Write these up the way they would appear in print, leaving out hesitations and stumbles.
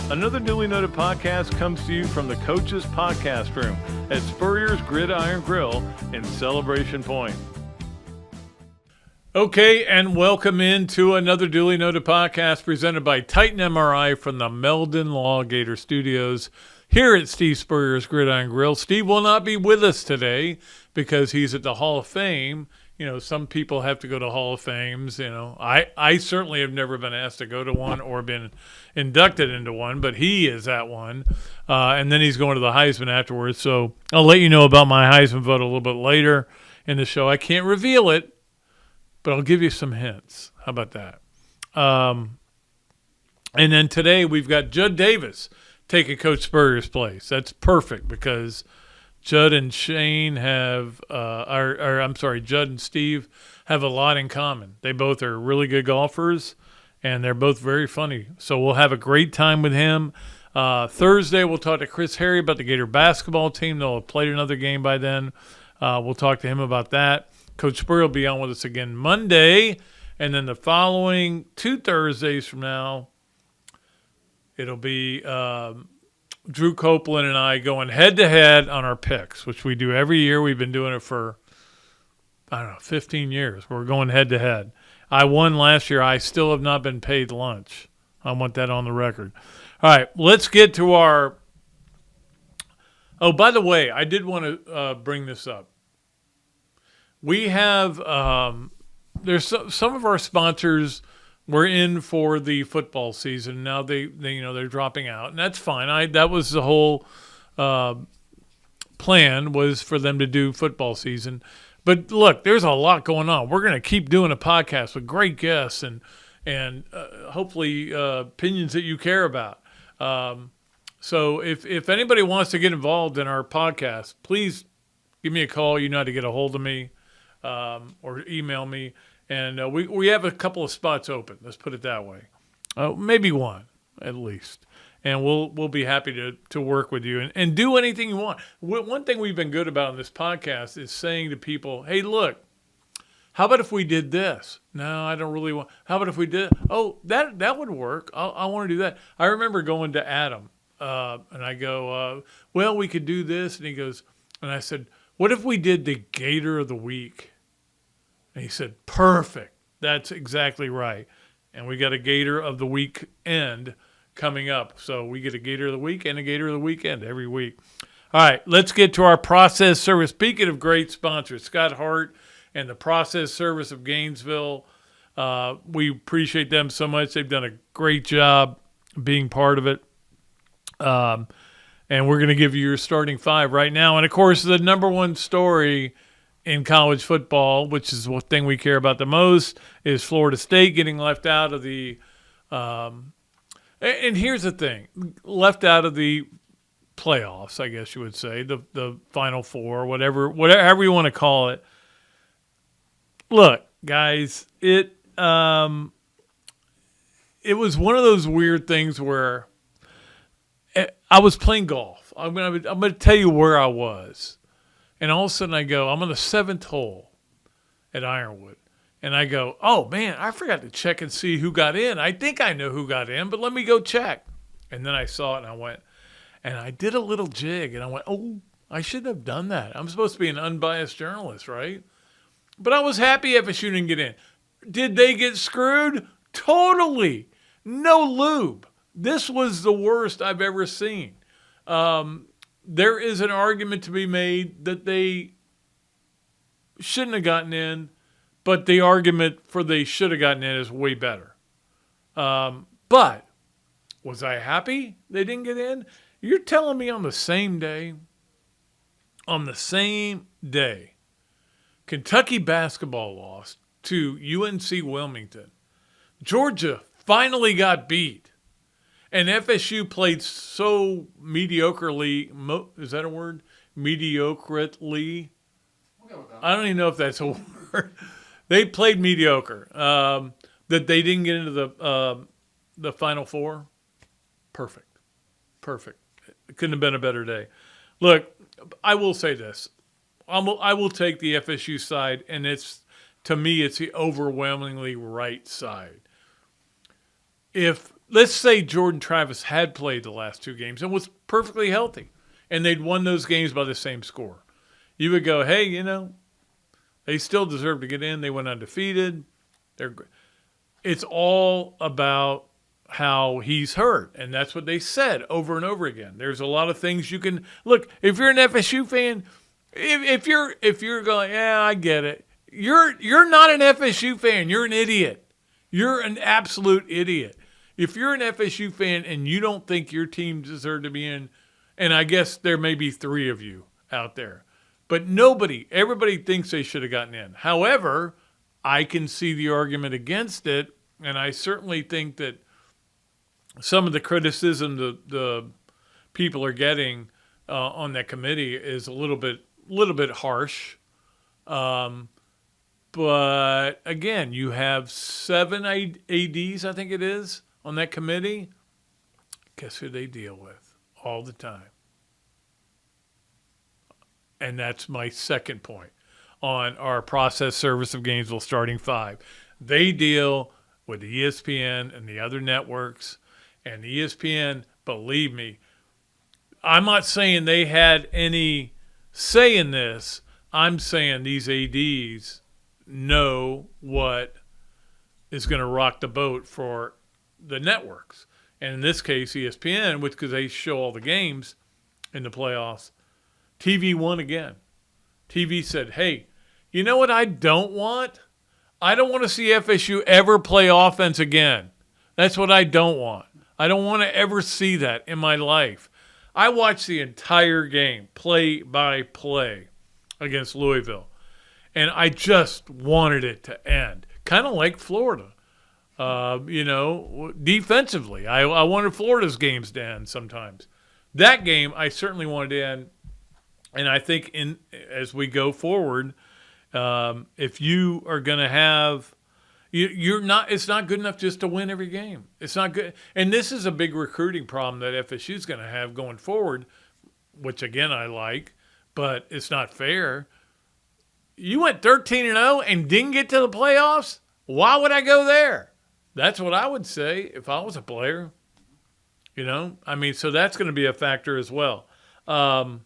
Another Dooley Noted podcast comes to you from the Coach's Podcast Room at Spurrier's Gridiron Grill in Celebration Point. Okay, and welcome into another Dooley Noted podcast presented by Titan MRI from the Meldon Law Gator Studios here at Steve Spurrier's Gridiron Grill. Steve will not be with us today because he's at the Hall of Fame. You know, some people have to go to Hall of Fames. You know, I certainly have never been asked to go to one or been inducted into one, but he is at one. And then he's going to the Heisman afterwards. So I'll let you know about my Heisman vote a little bit later in the show. I can't reveal it, but I'll give you some hints. How about that? And then today we've got Judd Davis taking Coach Spurrier's place. That's perfect because Judd and Shane have, Judd and Steve have a lot in common. They both are really good golfers, and they're both very funny. So we'll have a great time with him. Thursday, we'll talk to Chris Harry about the Gator basketball team. They'll have played another game by then. We'll talk to him about that. Coach Spurrier will be on with us again Monday, and then the following 2 Thursdays from now, it'll be Drew Copeland and I going head-to-head on our picks, which we do every year. We've been doing it for, 15 years. We're going head-to-head. I won last year. I still have not been paid lunch. I want that on the record. All right, let's get to our – oh, by the way, I did want to bring this up. We have there's some of our sponsors were in for the football season. Now they're dropping out, and that's fine. That was the whole plan, was for them to do football season. But look, there's a lot going on. We're going to keep doing a podcast with great guests and hopefully opinions that you care about. So if anybody wants to get involved in our podcast, please give me a call. You know how to get a hold of me. Or email me, and we have a couple of spots open. Let's put it that way, maybe one at least, and we'll be happy to work with you and do anything you want. One thing we've been good about on this podcast is saying to people, "Hey, look, how about if we did this?" No, I don't really want. How about if we did? Oh, that would work. I want to do that. I remember going to Adam, and I go, "Well, we could do this," and he goes, and I said, "What if we did the Gator of the Week?" And he said, "Perfect. That's exactly right." And we got a Gator of the Weekend coming up. So we get a Gator of the Week and a Gator of the Weekend every week. All right, let's get to our process service. Speaking of great sponsors, Scott Hart and the Process Service of Gainesville, we appreciate them so much. They've done a great job being part of it. And we're going to give you your starting 5 right now. And, of course, the number one story in college football, which is the thing we care about the most, is Florida State getting left out of the and here's the thing, left out of the playoffs, I guess you would say, the Final Four, however you want to call it. Look, guys, it was one of those weird things where I was playing golf. I'm gonna tell you where I was. And all of a sudden I go, I'm on the 7th hole at Ironwood. And I go, oh, man, I forgot to check and see who got in. I think I know who got in, but let me go check. And then I saw it and I went, and I did a little jig. And I went, oh, I shouldn't have done that. I'm supposed to be an unbiased journalist, right? But I was happy FSU didn't get in. Did they get screwed? Totally. No lube. This was the worst I've ever seen. There is an argument to be made that they shouldn't have gotten in, but the argument for they should have gotten in is way better. But was I happy they didn't get in? You're telling me on the same day, Kentucky basketball lost to UNC Wilmington. Georgia finally got beat. And FSU played so mediocrely, is that a word? Mediocrely? I don't even know if that's a word. They played mediocre. That they didn't get into the Final Four. Perfect. It couldn't have been a better day. Look, I will say this. I will take the FSU side, and to me, it's the overwhelmingly right side. If let's say Jordan Travis had played the last 2 games and was perfectly healthy, and they'd won those games by the same score. You would go, hey, they still deserve to get in. They went undefeated. It's all about how he's hurt, and that's what they said over and over again. There's a lot of things you can look. If you're an FSU fan, if you're going, yeah, I get it. You're not an FSU fan. You're an idiot. You're an absolute idiot. If you're an FSU fan and you don't think your team deserved to be in, and I guess there may be 3 of you out there, but everybody thinks they should have gotten in. However, I can see the argument against it, and I certainly think that some of the criticism the people are getting on that committee is a little bit harsh. But again, you have 7 ADs, I think it is, on that committee. Guess who they deal with all the time? And that's my second point on our process service of Gainesville starting 5. They deal with the ESPN and the other networks. And the ESPN, believe me, I'm not saying they had any say in this. I'm saying these ADs know what is going to rock the boat for the networks. And in this case, ESPN, because they show all the games in the playoffs, TV won again. TV said, hey, you know what I don't want? I don't want to see FSU ever play offense again. That's what I don't want. I don't want to ever see that in my life. I watched the entire game, play by play, against Louisville, and I just wanted it to end. Kind of like Florida. Defensively. I wanted Florida's games to end sometimes. That game, I certainly wanted to end. And I think as we go forward, if you are going to have it's not good enough just to win every game. It's not good. And this is a big recruiting problem that FSU is going to have going forward, which, again, I like, but it's not fair. You went 13-0 and didn't get to the playoffs? Why would I go there? That's what I would say if I was a player. So that's going to be a factor as well. The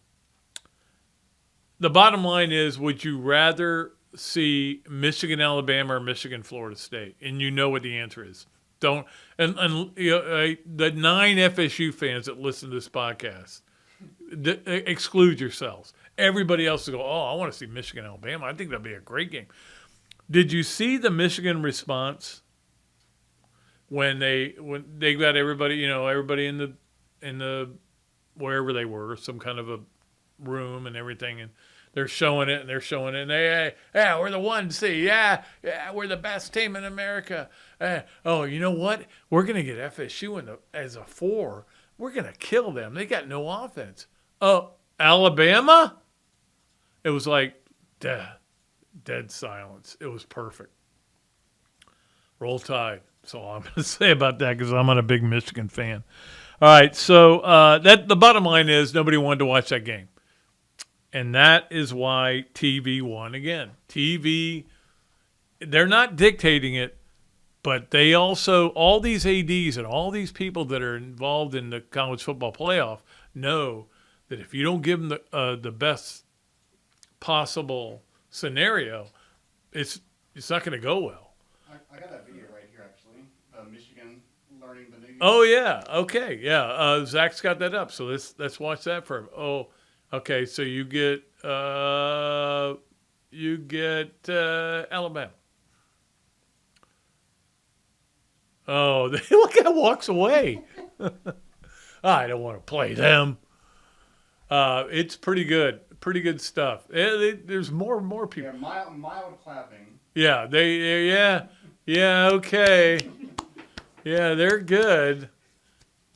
bottom line is, would you rather see Michigan, Alabama, or Michigan, Florida State? And you know what the answer is. Don't. And the 9 FSU fans that listen to this podcast, exclude yourselves. Everybody else will go, oh, I want to see Michigan, Alabama. I think that'd be a great game. Did you see the Michigan response when they got everybody, everybody in the wherever they were, some kind of a room and everything, and they're showing it, and they, we're the 1C, yeah, we're the best team in America. Oh, you know what? We're gonna get FSU as a 4. We're gonna kill them. They got no offense. Oh, Alabama? It was like dead silence. It was perfect. Roll Tide. That's all I'm gonna say about that, because I'm not a big Michigan fan. All right, so the bottom line is nobody wanted to watch that game. And that is why TV won again. TV, they're not dictating it, but they also, all these ADs and all these people that are involved in the college football playoff know that if you don't give them the best possible scenario, it's not going to go well. I got that video right here, actually. Michigan learning the new. Oh, yeah. Okay. Yeah. Zach's got that up. So let's watch that for him. Oh, okay, so you get Alabama. Oh, look how walks away. I don't want to play them. It's pretty good stuff. There's more and more people. Yeah, mild clapping. Yeah, okay. Yeah, they're good,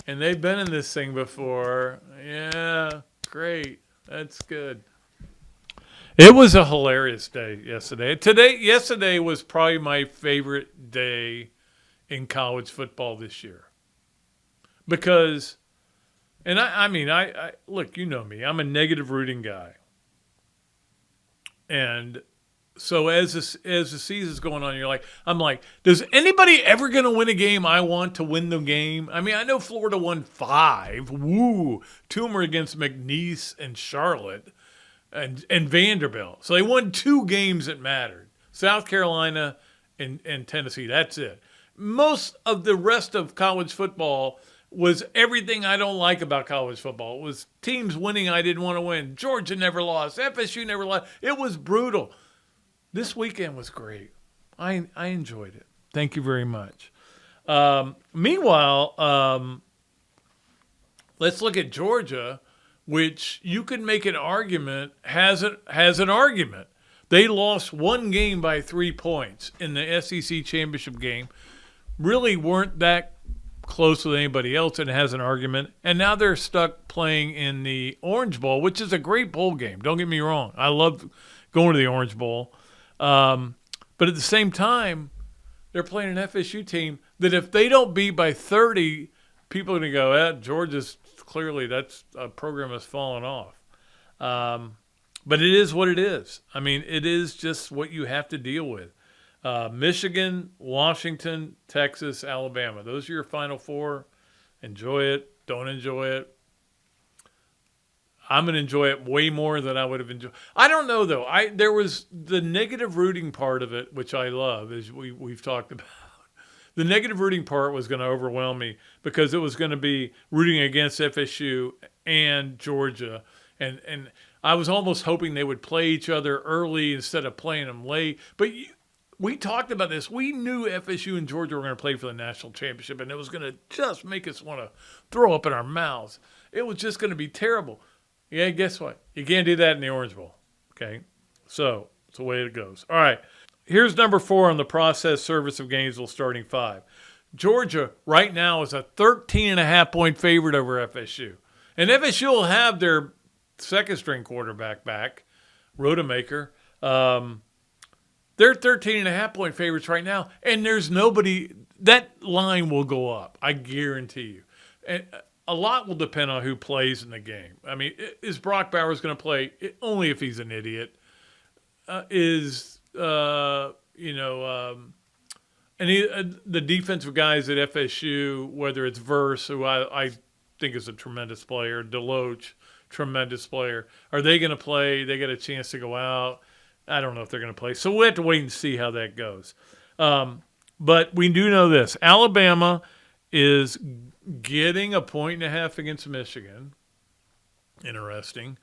and they've been in this thing before. Yeah, great. That's good. It was a hilarious day yesterday. Yesterday was probably my favorite day in college football this year. Because, and I look, you know me, I'm a negative rooting guy. And So as the season's going on, I'm like, does anybody ever going to win a game I want to win the game? I mean, I know Florida won 5. Woo. 2 of them were against McNeese and Charlotte and Vanderbilt. So they won 2 games that mattered. South Carolina and Tennessee. That's it. Most of the rest of college football was everything I don't like about college football. It was teams winning I didn't want to win. Georgia never lost. FSU never lost. It was brutal. This weekend was great. I enjoyed it. Thank you very much. Meanwhile, let's look at Georgia, which you could make an argument has an argument. They lost 1 game by 3 points in the SEC championship game. Really weren't that close with anybody else and has an argument. And now they're stuck playing in the Orange Bowl, which is a great bowl game. Don't get me wrong. I love going to the Orange Bowl. But at the same time, they're playing an FSU team that if they don't beat by 30, people are going to go, Georgia's clearly that's a program that's fallen off. But it is what it is. I mean, it is just what you have to deal with. Michigan, Washington, Texas, Alabama. Those are your final 4. Enjoy it. Don't enjoy it. I'm going to enjoy it way more than I would have enjoyed. I don't know, though. There was the negative rooting part of it, which I love, as we've talked about. The negative rooting part was going to overwhelm me because it was going to be rooting against FSU and Georgia. And I was almost hoping they would play each other early instead of playing them late. But we talked about this. We knew FSU and Georgia were going to play for the national championship, and it was going to just make us want to throw up in our mouths. It was just going to be terrible. Yeah, guess what? You can't do that in the Orange Bowl. Okay? So, it's the way it goes. All right. Here's number 4 on the process service of Gainesville starting 5. Georgia right now is a 13.5-point favorite over FSU. And FSU will have their second-string quarterback back, Rodemaker. They're 13.5-point favorites right now, and there's nobody – that line will go up, I guarantee you. And a lot will depend on who plays in the game. I mean, is Brock Bowers going to play? Only if he's an idiot. The defensive guys at FSU, whether it's Verse, who I think is a tremendous player, Deloach, tremendous player, are they going to play? They get a chance to go out. I don't know if they're going to play. So we'll have to wait and see how that goes. But we do know this. Alabama is getting 1.5 points against Michigan. Interesting.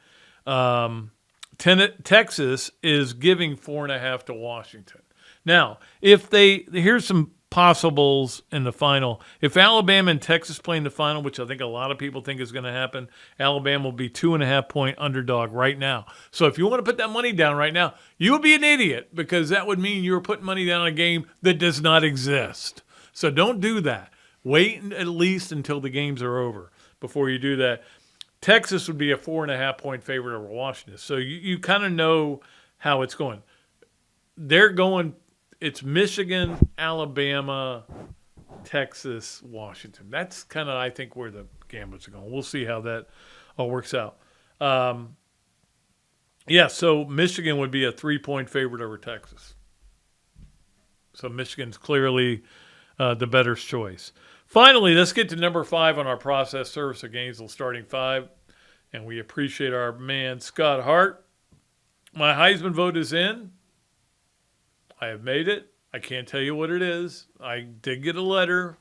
Texas is giving 4.5 to Washington. Now, here's some possibles in the final. If Alabama and Texas play in the final, which I think a lot of people think is going to happen, Alabama will be 2.5-point underdog right now. So if you want to put that money down right now, you would be an idiot because that would mean you were putting money down on a game that does not exist. So don't do that. Wait at least until the games are over before you do that. Texas would be a 4.5-point favorite over Washington. So you kind of know how it's going. They're going, it's Michigan, Alabama, Texas, Washington. That's kind of, I think, where the gamblers are going. We'll see how that all works out. So Michigan would be a 3-point favorite over Texas. So Michigan's clearly the better choice. Finally, let's get to number 5 on our process service of Gainesville starting 5. And we appreciate our man, Scott Hart. My Heisman vote is in. I have made it. I can't tell you what it is. I did get a letter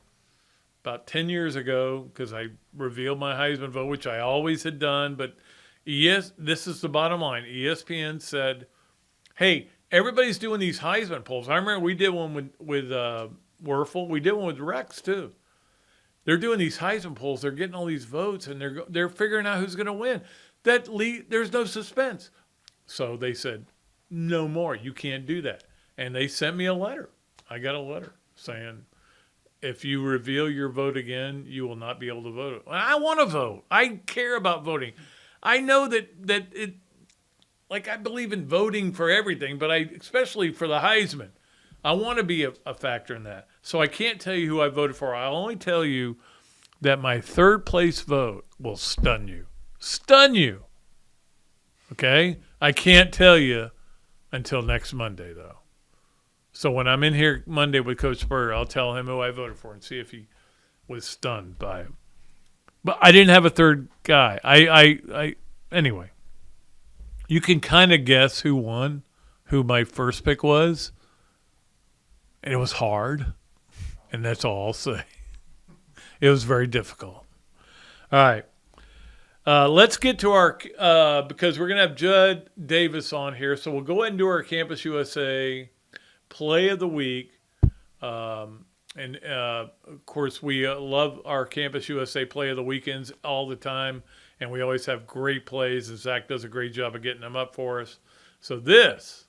about 10 years ago because I revealed my Heisman vote, which I always had done. But this is the bottom line. ESPN said, hey, everybody's doing these Heisman polls. I remember we did one with Werfel. We did one with Rex, too. They're doing these Heisman polls. They're getting all these votes, and they're figuring out who's going to win. There's no suspense. So they said, no more. You can't do that. And they sent me a letter. I got a letter saying, if you reveal your vote again, you will not be able to vote. I want to vote. I care about voting. I know that it, like I believe in voting for everything, but especially for the Heisman. I want to be a factor in that. So I can't tell you who I voted for. I'll only tell you that my third place vote will stun you. Stun you. Okay? I can't tell you until next Monday, though. So when I'm in here Monday with Coach Spurrier, I'll tell him who I voted for and see if he was stunned by it. But I didn't have a third guy. Anyway, you can kind of guess who won, who my first pick was. And it was hard. And that's all I'll say. It was very difficult. All right. Let's get to our because we're going to have Judd Davis on here. So we'll go ahead and do our Campus USA Play of the Week. Of course, we love our Campus USA Play of the Weekends all the time. And we always have great plays. And Zach does a great job of getting them up for us. So this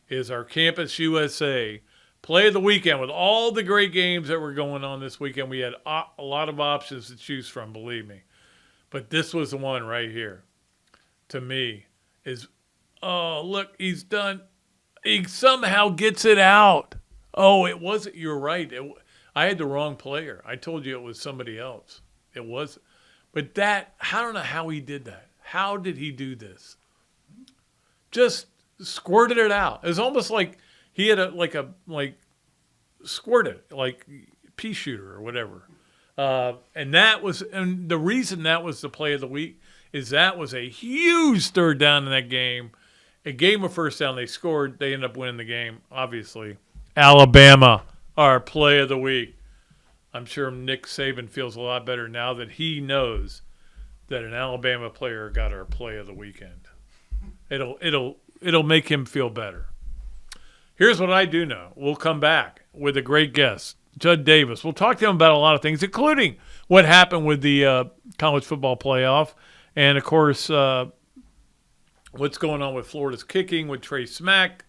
is our Campus USA Play of the Weekend with all the great games that were going on this weekend. We had a lot of options to choose from, believe me. But this was the one right here, to me, is, oh, look, he's done. He somehow gets it out. Oh, it wasn't. You're right. I had the wrong player. I told you it was somebody else. It wasn't. But I don't know how he did that. How did he do this? Just squirted it out. It was almost like he had squirted, like pea shooter or whatever. And the reason that was the play of the week is that was a huge third down in that game. A game of first down. They scored. They ended up winning the game, obviously. Alabama, our play of the week. I'm sure Nick Saban feels a lot better now that he knows that an Alabama player got our play of the weekend. It'll make him feel better. Here's what I do know. We'll come back with a great guest, Judd Davis. We'll talk to him about a lot of things, including what happened with the college football playoff and, of course, what's going on with Florida's kicking, with Trey Smack,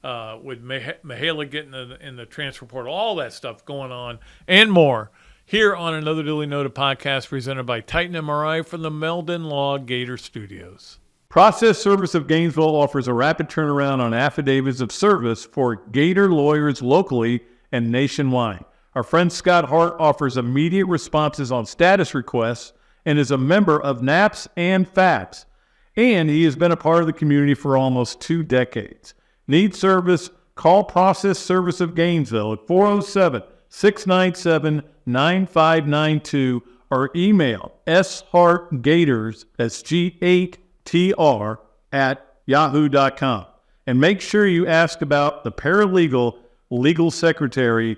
with Mihaela getting in the transfer portal, all that stuff going on and more here on another Duly Noted podcast presented by Titan MRI from the Meldon Law Gator Studios. Process Service of Gainesville offers a rapid turnaround on affidavits of service for Gator lawyers locally and nationwide. Our friend Scott Hart offers immediate responses on status requests and is a member of NAPS and FAPS. And he has been a part of the community for almost 2 decades. Need service? Call Process Service of Gainesville at 407-697-9592 or email shartgators, that's G8TR, at yahoo.com. And make sure you ask about the paralegal legal secretary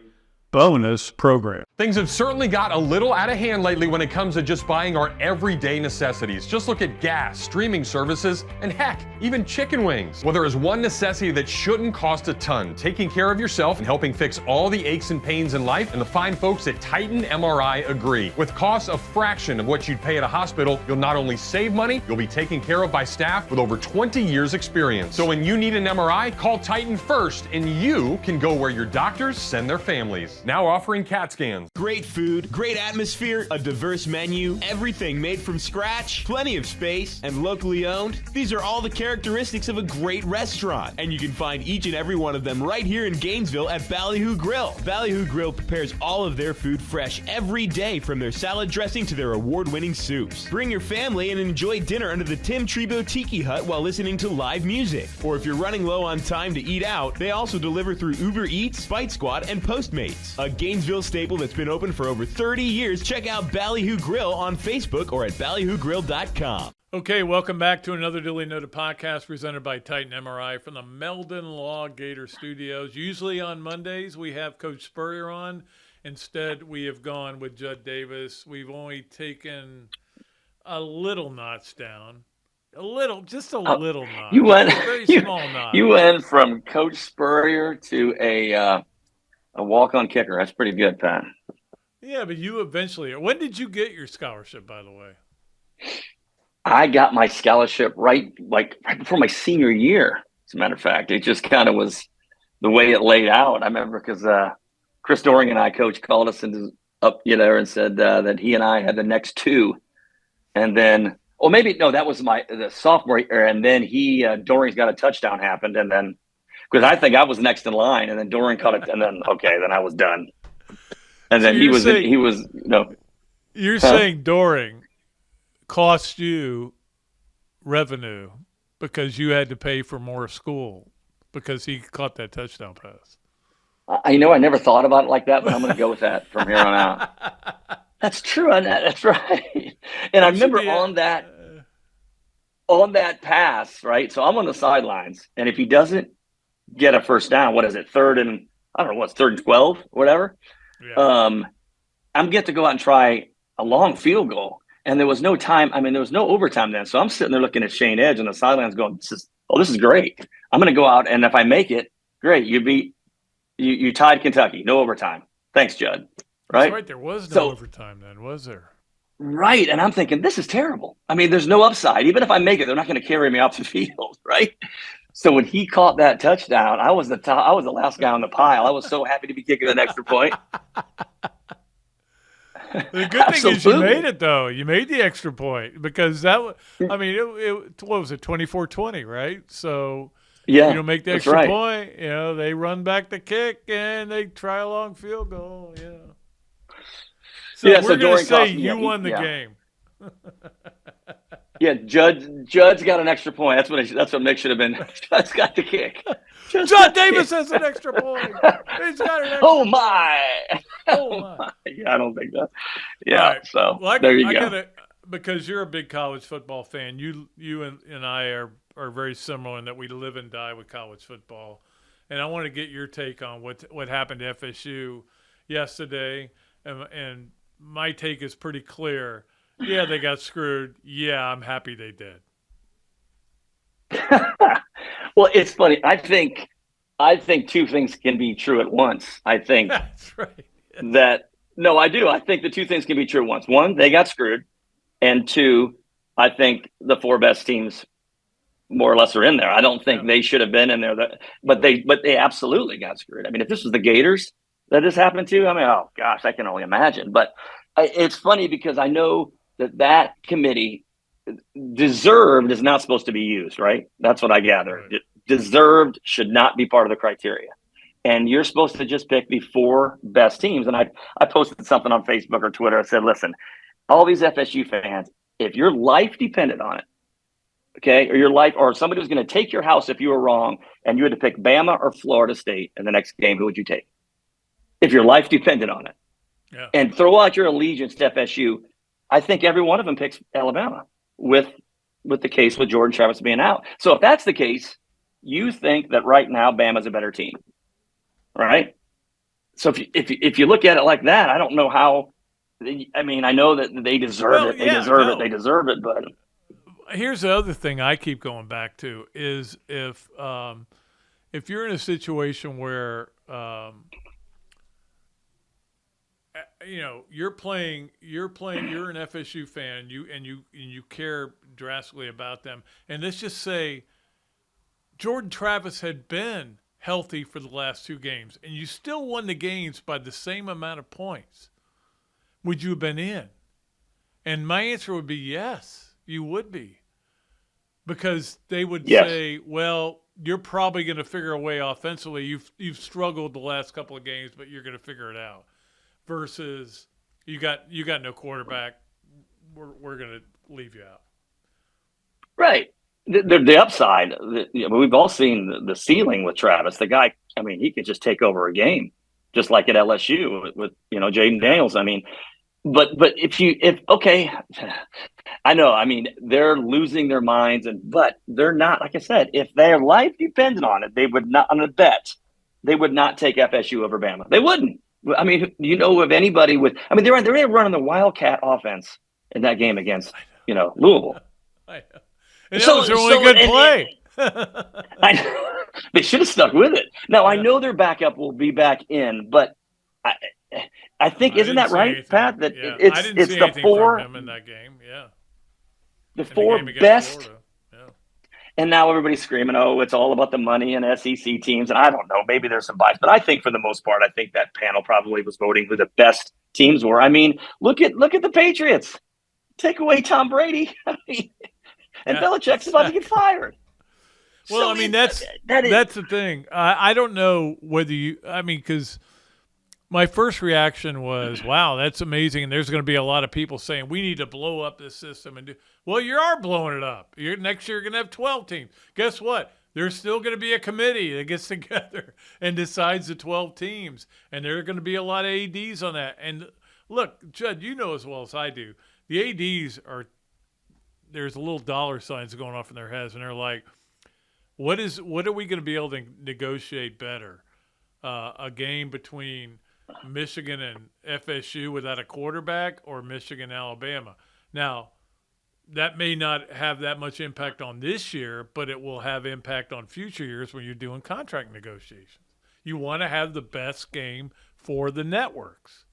bonus program. Things have certainly got a little out of hand lately when it comes to just buying our everyday necessities. Just look at gas, streaming services, and heck, even chicken wings. Well, there is one necessity that shouldn't cost a ton: taking care of yourself and helping fix all the aches and pains in life, and the fine folks at Titan MRI agree. With costs a fraction of what you'd pay at a hospital, you'll not only save money, you'll be taken care of by staff with over 20 years experience. So when you need an MRI, call Titan first, and you can go where your doctors send their families. Now offering CAT scans. Great food, great atmosphere, a diverse menu, everything made from scratch, plenty of space, and locally owned. These are all the characteristics of a great restaurant, and you can find each and every one of them right here in Gainesville at Ballyhoo Grill. Ballyhoo Grill prepares all of their food fresh every day, from their salad dressing to their award-winning soups. Bring your family and enjoy dinner under the Tim Trebo Tiki Hut while listening to live music. Or if you're running low on time to eat out, they also deliver through Uber Eats, Bite Squad, and Postmates. A Gainesville staple that's been open for over 30 years. Check out Ballyhoo Grill on Facebook or at ballyhoogrill.com. Okay, welcome back to another Duly Noted podcast presented by Titan MRI from the Meldon Law Gator Studios. Usually on Mondays we have Coach Spurrier on. Instead, we have gone with Judd Davis. We've only taken a little notch down. Just a little notch. Very small notch. You went from Coach Spurrier to a walk-on kicker. That's pretty good, Pat. Yeah, but you eventually – when did you get your scholarship, by the way? I got my scholarship right before my senior year, as a matter of fact. It just kind of was the way it laid out. I remember because Chris Doring and I, Coach, called us up there and said that he and I had the next 2. And then – that was the sophomore year. And then Doring's got a touchdown happened, and then – because I think I was next in line, and then Doran caught it, and then then I was done. And then You're saying Doring cost you revenue because you had to pay for more school. because he caught that touchdown pass. I know I never thought about it like that, but I'm going to go with that from here on out. That's true. That's right. And I remember on that pass, right? So I'm on the sidelines, and if he doesn't get a first down, what is it? Third and 12, whatever. Yeah. I'm get to go out and try a long field goal, and there was no time. I mean, there was no overtime then, so I'm sitting there looking at Shane Edge on the sidelines, going, "This is great. I'm going to go out, and if I make it, great. You tied Kentucky, no overtime. Thanks, Judd." Right? That's right. There was no overtime then, was there? Right. And I'm thinking, this is terrible. I mean, there's no upside. Even if I make it, they're not going to carry me off the field, right? So when he caught that touchdown, I was the last guy on the pile. I was so happy to be kicking an extra point. The good thing is you made it, though. You made the extra point because it what was it, 24-20, right? So yeah, you don't make the extra point, they run back the kick and they try a long field goal, So we're going to say you won the game. Yeah, Judd's got an extra point. That's what Mick should have been. Judd's got the kick. Judd Davis has an extra point. He's got an extra Oh my! my! Yeah, I don't think that. Yeah, right. So well, there you go. Because you're a big college football fan, you and I are very similar in that we live and die with college football, and I want to get your take on what happened to FSU yesterday, and my take is pretty clear. Yeah, they got screwed. Yeah, I'm happy they did. Well, it's funny. I think two things can be true at once. I think that's right. I do. I think the two things can be true at once. One, they got screwed, and two, I think the four best teams more or less are in there. I don't think they should have been in there, but they absolutely got screwed. I mean, if this was the Gators that this happened to, I mean, oh gosh, I can only imagine. But it's funny because I know that committee deserved is not supposed to be used, right? That's what I gather. Right. Deserved should not be part of the criteria. And you're supposed to just pick the four best teams. And I posted something on Facebook or Twitter. I said, listen, all these FSU fans, if your life depended on it, okay, or your life, or somebody was going to take your house if you were wrong and you had to pick Bama or Florida State in the next game, who would you take? If your life depended on it. Yeah. And throw out your allegiance to FSU, I think every one of them picks Alabama with the case with Jordan Travis being out. So if that's the case, you think that right now Bama's a better team, right? So if you look at it like that, I don't know how. I mean, I know that they deserve it. They deserve it. But here's the other thing I keep going back to is if you're in a situation where you're an FSU fan, you care drastically about them, and let's just say Jordan Travis had been healthy for the last two games, and you still won the games by the same amount of points, would you have been in? And my answer would be yes, you would be, because they would say, well, you're probably going to figure a way offensively. You've struggled the last couple of games, but you're going to figure it out. Versus you got no quarterback. We're going to leave you out. Right. The upside. We've all seen the ceiling with Travis. The guy. I mean, he could just take over a game, just like at LSU with Jaden Daniels. I mean, but I know. I mean, they're losing their minds, but they're not. Like I said, if their life depended on it, they would not. On a bet, they would not take FSU over Bama. They wouldn't. I mean, of anybody with? I mean, they're running the Wildcat offense in that game against Louisville. I know. And that was their only good play. I know. They should have stuck with it. Now I know their backup will be back in, but I think isn't that right, anything. Pat? That I didn't see the four from him in that game. Yeah, the four best. Florida. Yeah. And now everybody's screaming, "Oh, it's all about the money and SEC teams." And I don't know, maybe there's some bias, but I think for the most part, I think that panel probably was voting who the best teams were. I mean, look at the Patriots. Take away Tom Brady, and Belichick's about to get fired. Well, I mean, that's the thing. I don't know whether you. I mean, because my first reaction was, "Wow, that's amazing!" And there's going to be a lot of people saying we need to blow up this system and do. Well, you are blowing it up. Next year, you're going to have 12 teams. Guess what? There's still going to be a committee that gets together and decides the 12 teams, and there are going to be a lot of ADs on that. And look, Judd, you know as well as I do, the ADs are there's a little dollar signs going off in their heads, and they're like, what are we going to be able to negotiate better? A game between Michigan and FSU without a quarterback, or Michigan Alabama? Now, that may not have that much impact on this year, but it will have impact on future years when you're doing contract negotiations. You want to have the best game for the networks.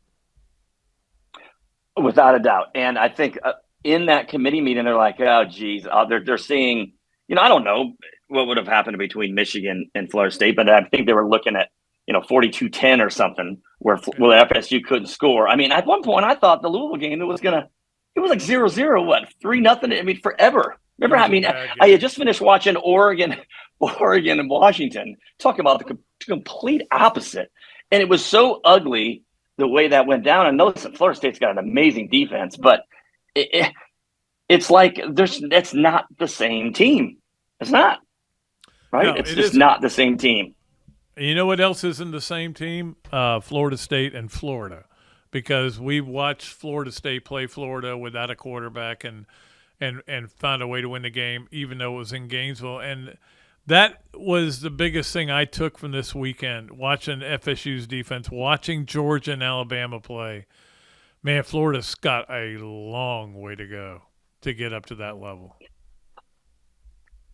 Without a doubt. And I think in that committee meeting, they're like, oh, geez, they're seeing, I don't know what would have happened between Michigan and Florida State, but I think they were looking at, 42-10 or something where FSU couldn't score. I mean, at one point I thought the Louisville game it was like 0-0, what, 3-0? I mean, forever. Remember, I had just finished watching Oregon and Washington, talking about the complete opposite. And it was so ugly the way that went down. And listen, Florida State's got an amazing defense, but it's like that's not the same team. It's not. Right? No, it's just not the same team. You know what else isn't the same team? Florida State and Florida. Because we've watched Florida State play Florida without a quarterback and found a way to win the game, even though it was in Gainesville. And that was the biggest thing I took from this weekend, watching FSU's defense, watching Georgia and Alabama play. Man, Florida's got a long way to go to get up to that level.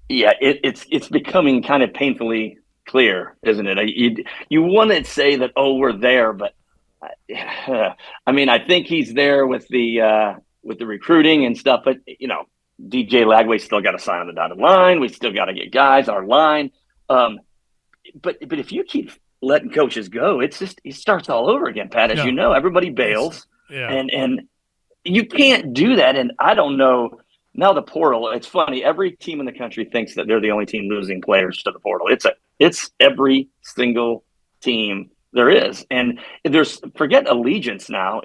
Yeah, it's becoming kind of painfully clear, isn't it? You want to say that, we're there, but I mean, I think he's there with the recruiting and stuff, but DJ Lagway's still got to sign on the dotted line. We still got to get guys our line. But if you keep letting coaches go, it starts all over again, Pat. As you know, everybody bails, and you can't do that. And I don't know now the portal. It's funny. Every team in the country thinks that they're the only team losing players to the portal. It's every single team there is. And forget allegiance now.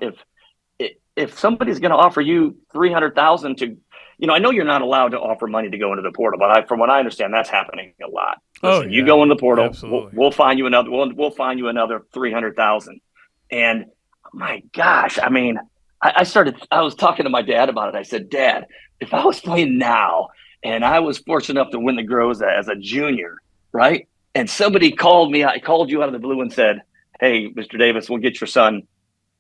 If somebody's going to offer you $300,000 to, I know you're not allowed to offer money to go into the portal, but from what I understand, that's happening a lot. Listen, you go in the portal, we'll find you another. We'll find you another $300,000. And my gosh, I mean, I was talking to my dad about it. I said, Dad, if I was playing now and I was fortunate enough to win the Groza as a junior, right? And somebody called me, I called you out of the blue and said, hey, Mr. Davis, we'll get your son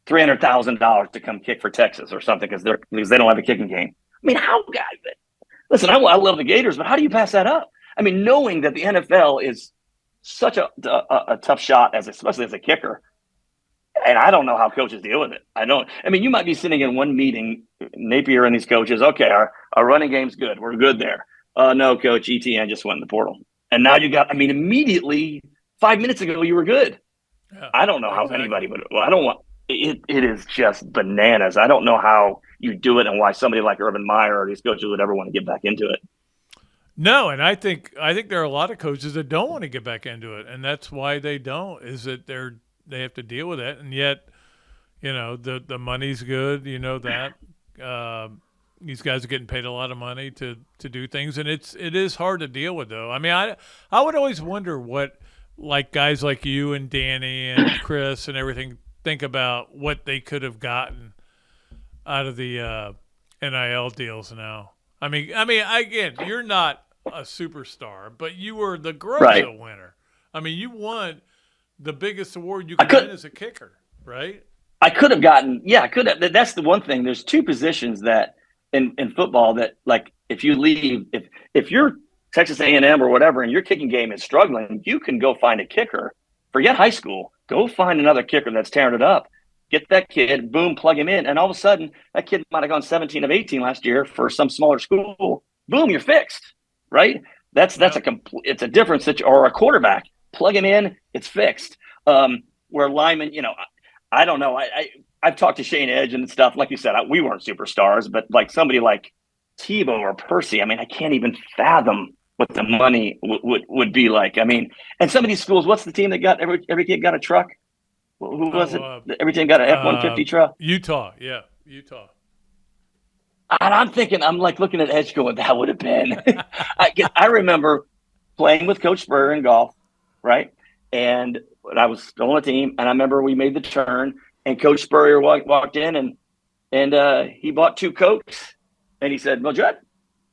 $300,000 to come kick for Texas or something because they don't have a kicking game. I mean, listen, I love the Gators, but how do you pass that up? I mean, knowing that the NFL is such a tough shot, especially as a kicker, and I don't know how coaches deal with it. You might be sitting in one meeting, Napier and these coaches, okay, our running game's good. We're good there. No, Coach, ETN just went in the portal. And now immediately 5 minutes ago, you were good. Yeah, I don't know how anybody would. Well, I don't want it. It is just bananas. I don't know how you do it and why somebody like Urban Meyer or these coaches would ever want to get back into it. No, and I think there are a lot of coaches that don't want to get back into it, and that's why they don't. Is that they have to deal with it, and yet, the money's good. That these guys are getting paid a lot of money to do things, and it is hard to deal with, though. I mean, I would always wonder what. Like guys like you and Danny and Chris and everything think about what they could have gotten out of the NIL deals now. I mean, again, you're not a superstar, but you were the Groza winner. I mean, you won the biggest award you could win as a kicker, right? I could have gotten, I could have. That's the one thing. There's two positions that in football that, like, if you leave, if you're Texas A&M or whatever, and your kicking game is struggling, you can go find a kicker. Forget high school. Go find another kicker that's tearing it up. Get that kid, boom, plug him in. And all of a sudden, that kid might have gone 17 of 18 last year for some smaller school. Boom, you're fixed, right? It's a difference or a quarterback. Plug him in, it's fixed. Where linemen, I don't know. I've talked to Shane Edge and stuff. Like you said, we weren't superstars, but like somebody like Tebow or Percy, I mean, I can't even fathom what the money would be like. I mean, and some of these schools, what's the team that got every kid got a truck? Who was it? Every team got an F-150 truck? Utah. And I'm like looking at Edge going, that would have been. I remember playing with Coach Spurrier in golf, right? And I was still on the team, and I remember we made the turn, and Coach Spurrier walked in, and he bought 2 Cokes, and he said, "Well, Judd,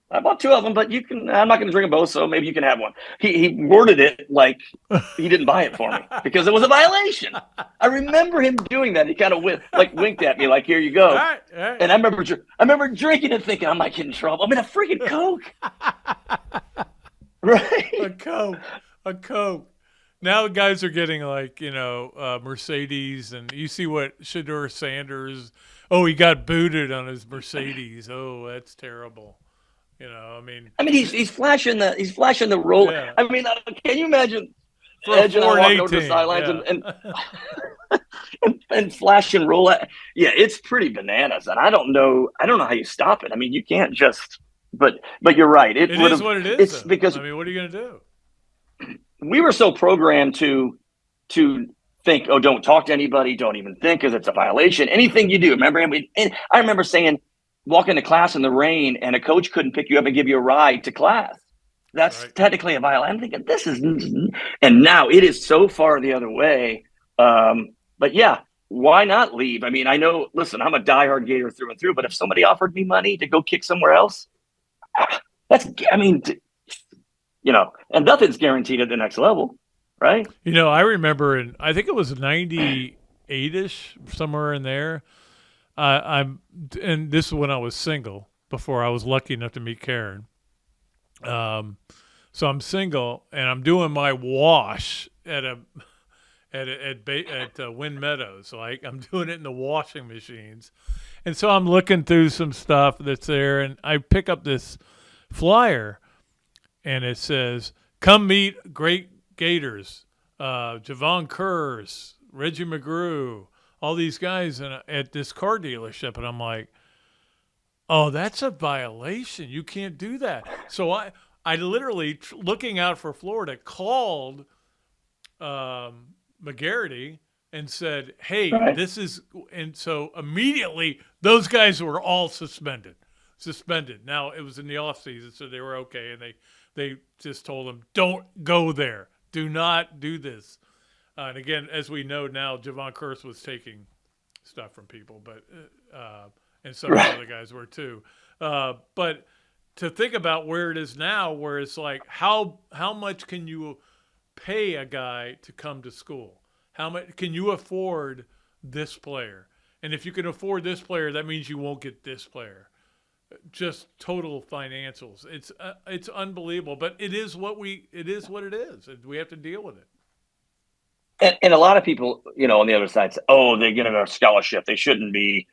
I bought 2 of them, but I'm not going to drink them both, so maybe you can have one." He worded it like he didn't buy it for me because it was a violation. I remember him doing that. He kind of winked at me like, "Here you go." All right. And I remember drinking and thinking, I might get in trouble. I'm in a freaking Coke. Right? A Coke. Now guys are getting like, Mercedes, and you see what Shedeur Sanders, he got booted on his Mercedes. Oh, that's terrible. He's flashing the roll. Yeah. I mean, can you imagine For Edge and I walking over 418, the sidelines yeah. and flash and roll? Yeah, it's pretty bananas, and I don't know how you stop it. I mean, you can't just. But you're right. It is what it is. It's though. because what are you going to do? we were so programmed to think, oh, don't talk to anybody, don't even think, because it's a violation. Anything you do, remember? And I remember saying, walk into class in the rain, and a coach couldn't pick you up and give you a ride to class. That's right. Technically a violation. I'm thinking this is, and now it is so far the other way. But yeah, why not leave? I mean, I know. Listen, I'm a diehard Gator through and through, but if somebody offered me money to go kick somewhere else, and nothing's guaranteed at the next level, right? I remember I think it was 98-ish, somewhere in there. And this is when I was single, before I was lucky enough to meet Karen. So I'm single, and I'm doing my wash at Wind Meadows. Like, I'm doing it in the washing machines. And so I'm looking through some stuff that's there, and I pick up this flyer, and it says, "Come meet great Gators, Javon Kurz, Reggie McGrew, all these guys at this car dealership." And I'm like, oh, that's a violation. You can't do that. So I literally, looking out for Florida, called McGarity and said, hey, this is – and so immediately those guys were all suspended. Now, it was in the offseason, so they were okay, and they just told them, don't go there. Do not do this. And again, as we know now, Javon Kurz was taking stuff from people, but and some of the other guys were too. But to think about where it is now, where it's like, how much can you pay a guy to come to school? How much can you afford this player? And if you can afford this player, that means you won't get this player. Just total financials. It's unbelievable, but it is what it is, and we have to deal with it. And a lot of people, on the other side say, oh, they're getting a scholarship. They shouldn't be.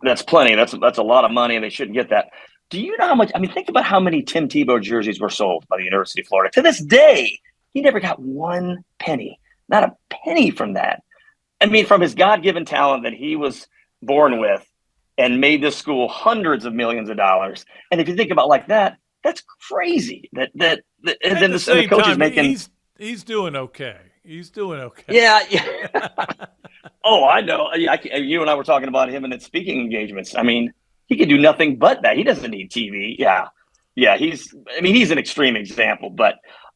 That's plenty. That's a lot of money, and they shouldn't get that. Do you know how much? I mean, think about how many Tim Tebow jerseys were sold by the University of Florida. To this day, he never got one penny, not a penny from that. I mean, from his God-given talent that he was born with and made this school hundreds of millions of dollars. And if you think about like that, that's crazy. And then the coach is making. He's doing okay. He's doing okay. Yeah. Oh, I know. You and I were talking about him in his speaking engagements. I mean, he can do nothing but that. He doesn't need TV. Yeah. He's an extreme example.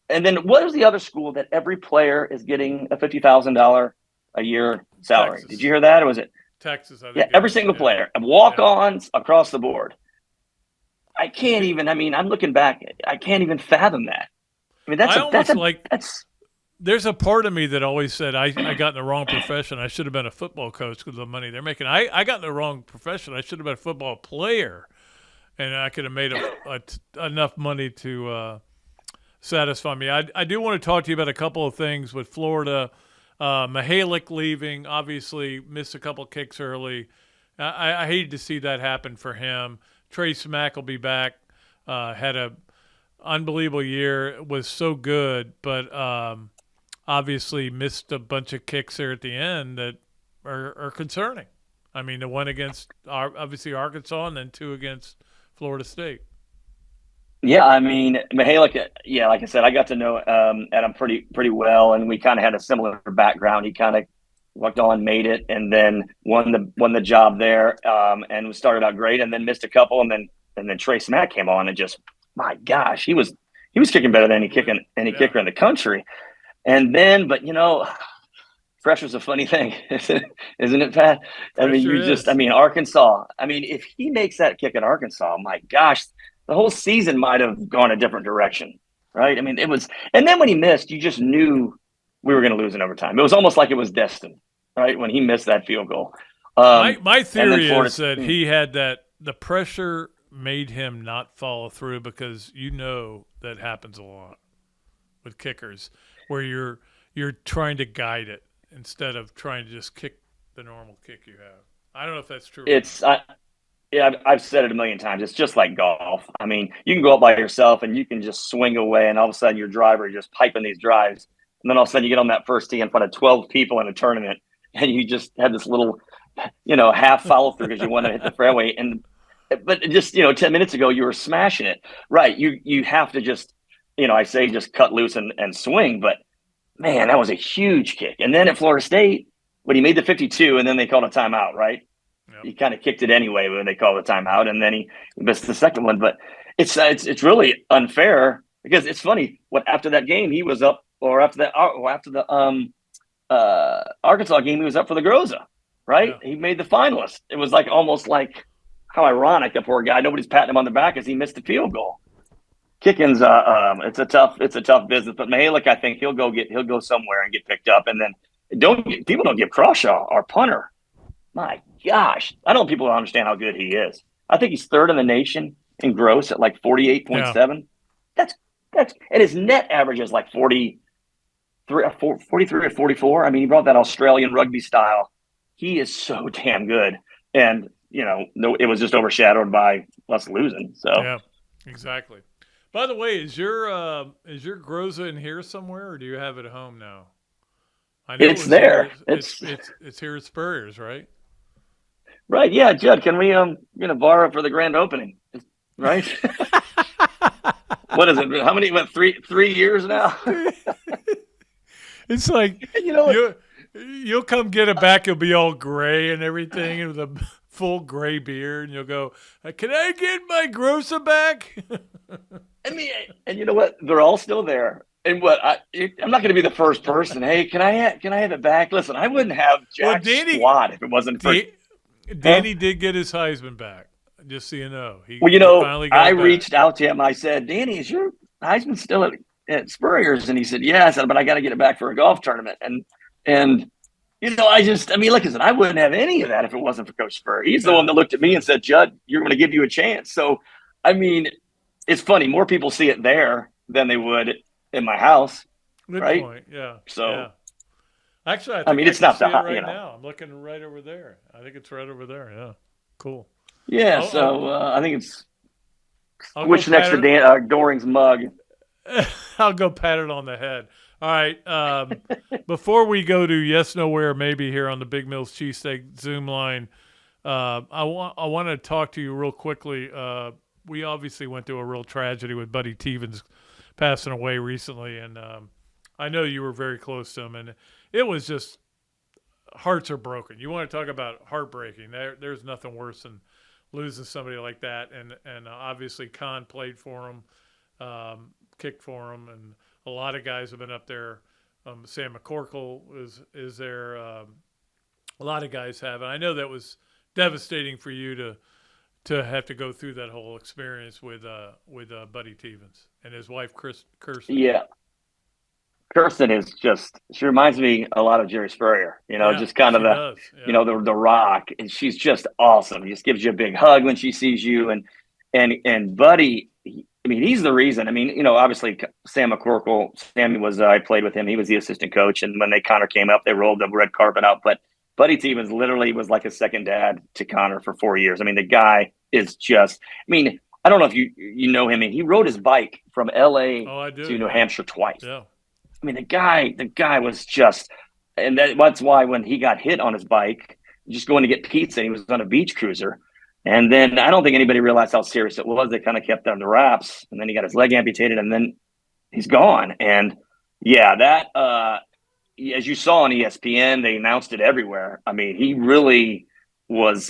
And then what is the other school that every player is getting a $50,000 a year salary? Texas. Did you hear that, or was it Texas? I think yeah, every single player, walk-ons across the board. I can't even. I mean, I'm looking back. I can't even fathom that. I mean, that's There's a part of me that always said I got in the wrong profession. I should have been a football coach because of the money they're making. I got in the wrong profession. I should have been a football player, and I could have made enough money to satisfy me. I do want to talk to you about a couple of things with Florida. Mihalik leaving, obviously missed a couple kicks early. I hated to see that happen for him. Trace Mack will be back. Had a unbelievable year. Was so good, but obviously missed a bunch of kicks there at the end that are concerning. I mean, the one against obviously Arkansas, and then 2 against Florida State. Yeah, I mean, Mihalik, like I said, I got to know Adam pretty well, and we kind of had a similar background. He kind of walked on, made it, and then won the job there, and started out great, and then missed a couple, and then Trace Mack came on, and just, my gosh, he was he was kicking better than any kicker in the country. And then, but pressure's a funny thing, isn't it, Pat? Arkansas. I mean, if he makes that kick at Arkansas, my gosh, the whole season might have gone a different direction, right? I mean, it was, and then when he missed, you just knew we were going to lose in overtime. It was almost like it was destined, right? When he missed that field goal. My theory is that he had the pressure made him not follow through, because that happens a lot with kickers where you're trying to guide it instead of trying to just kick the normal kick you have. I don't know if that's true. I've said it a million times. It's just like golf. I mean, you can go up by yourself and you can just swing away, and all of a sudden your driver is just piping these drives. And then all of a sudden you get on that first tee in front of 12 people in a tournament, and you just have this little, half follow through because you want to hit the fairway. But just, 10 minutes ago, you were smashing it. Right. You have to just, I say just cut loose and swing. But, man, that was a huge kick. And then at Florida State, when he made the 52 and then they called a timeout, right? Yep. He kind of kicked it anyway when they called a timeout, and then he missed the second one. But it's really unfair, because it's funny. After that game, he was up, or after the Arkansas game, he was up for the Groza, right? Yeah. He made the finalist. It was almost like, how ironic, the poor guy. Nobody's patting him on the back as he missed the field goal. Kicking's it's a tough business, but Mihalik, I think he'll go somewhere and get picked up. And then people don't give Crawshaw, our punter. My gosh, I don't want people to understand how good he is. I think he's third in the nation in gross at 48.7. Yeah. That's and his net average is 43 or 44. I mean, he brought that Australian rugby style. He is so damn good, and it was just overshadowed by us losing. So yeah, exactly. By the way, is your Groza in here somewhere, or do you have it at home now? I know it's there. It's here at Spurrier's, right? Right. Yeah, Judd, can we gonna borrow it for the grand opening? Right. What is it? How many? What, 3 years now? It's like you'll come get it back. It'll be all gray and everything, and with a full gray beard, and you'll go, "Can I get my Groza back?" I mean, and you know what? They're all still there. And I'm not going to be the first person. Hey, can I have it back? Listen, I wouldn't have Jack squad if it wasn't for Danny did get his Heisman back. Just so you know. I reached out to him. I said, "Danny, is your Heisman still at Spurrier's?" And he said, "Yeah." I said, "But I got to get it back for a golf tournament." And look, I wouldn't have any of that if it wasn't for Coach Spurrier. He's the one that looked at me and said, "Judd, you're going to give you a chance." So, I mean, it's funny. More people see it there than they would in my house. Good right? point. Yeah. So, yeah. Actually, I think it's not the right now. I'm looking right over there. I think it's right over there. Yeah. Cool. Yeah. I think it's switch next to Doring's mug. I'll go pat it on the head. All right. Before we go to yes, no, where, maybe here on the Big Mills Cheesesteak Zoom line, I want to talk to you real quickly. We obviously went through a real tragedy with Buddy Tevens passing away recently, and I know you were very close to him, and it was just hearts are broken. You want to talk about heartbreaking? There's nothing worse than losing somebody like that, and obviously Con played for him, kicked for him, and a lot of guys have been up there. Sam McCorkle is there. A lot of guys have, and I know that was devastating for you to have to go through that whole experience with Buddy Tevens and his wife Kirsten. Yeah, Kirsten is she reminds me a lot of Jerry Spurrier. Just kind of the rock, and she's just awesome. He just gives you a big hug when she sees you, and Buddy. He's the reason. Obviously Sam McCorkle. Sammy was. I played with him. He was the assistant coach, and when Connor came up, they rolled the red carpet out. But Buddy Tevens literally was like a second dad to Connor for 4 years. The guy is just. I don't know if you know him. He rode his bike from L.A. to New Hampshire twice. Yeah. The guy was just, and that's why when he got hit on his bike, just going to get pizza, he was on a beach cruiser. And then I don't think anybody realized how serious it was. They kind of kept it under wraps, and then he got his leg amputated, and then he's gone. And yeah, that as you saw on ESPN, they announced it everywhere. He really was.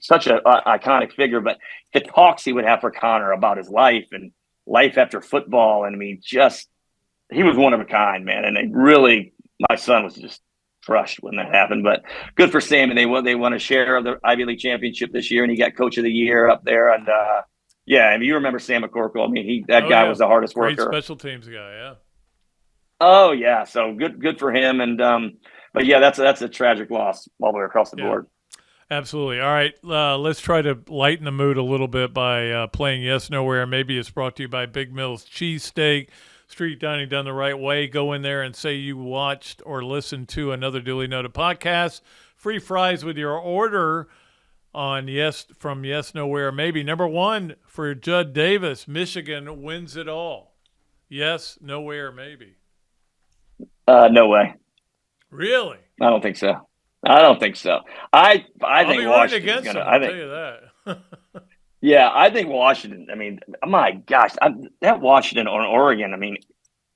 Such an iconic figure. But the talks he would have for Connor about his life, and life after football. And I mean, he was one of a kind, man. And my son was just crushed when that happened. But good for Sam, and they won a share of the Ivy League championship this year, and he got Coach of the Year up there. And I mean, you remember Sam McCorkle? I mean, that guy was the hardest Great worker. Special teams guy, yeah. Oh yeah, so good for him. And but yeah, that's a tragic loss all the way across the board. Absolutely. All right, let's try to lighten the mood a little bit by playing Yes, Nowhere. Maybe it's brought to you by Big Mill's Cheesesteak. Street dining done the right way. Go in there and say you watched or listened to another Dooley Noted podcast. Free fries with your order on from Yes, Nowhere, Maybe. Number 1 for Judd Davis. Michigan wins it all. Yes, Nowhere, Maybe. No way. Really? I don't think so. I think I'll be Washington's against gonna. them, I'll tell you that. Yeah, I think Washington. I mean, my gosh, that Washington or Oregon. I mean,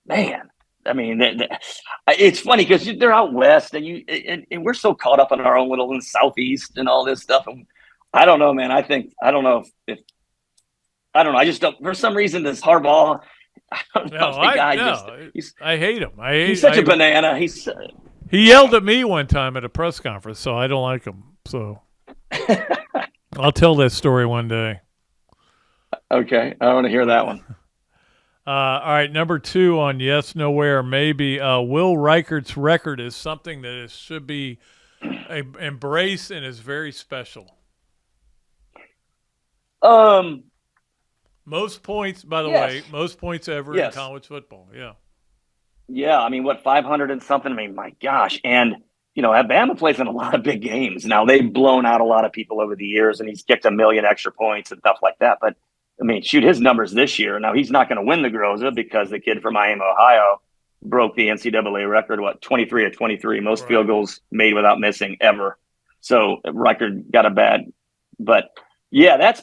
man. I mean, it's funny because they're out west, and we're so caught up in our own little in the southeast and all this stuff. And I don't know, man. I don't know if I don't know. I just don't. For some reason, this Harbaugh. I don't know. I hate him. He's such a banana. He yelled at me one time at a press conference, so I don't like him. So I'll tell that story one day. Okay, I want to hear that one. All right, number 2 on Yes, Nowhere, Maybe. Will Reichert's record is something that should be embraced and is very special. Most points, by the way, most points ever in college football. Yeah. Yeah, I mean, 500 and something? I mean, my gosh. And, Alabama plays in a lot of big games. Now, they've blown out a lot of people over the years, and he's kicked 1 million extra points and stuff like that. But, I mean, shoot, his numbers this year. Now, he's not going to win the Groza because the kid from Miami, Ohio, broke the NCAA record, 23 of 23, most field goals made without missing ever. So, record got a bad. But, yeah, that's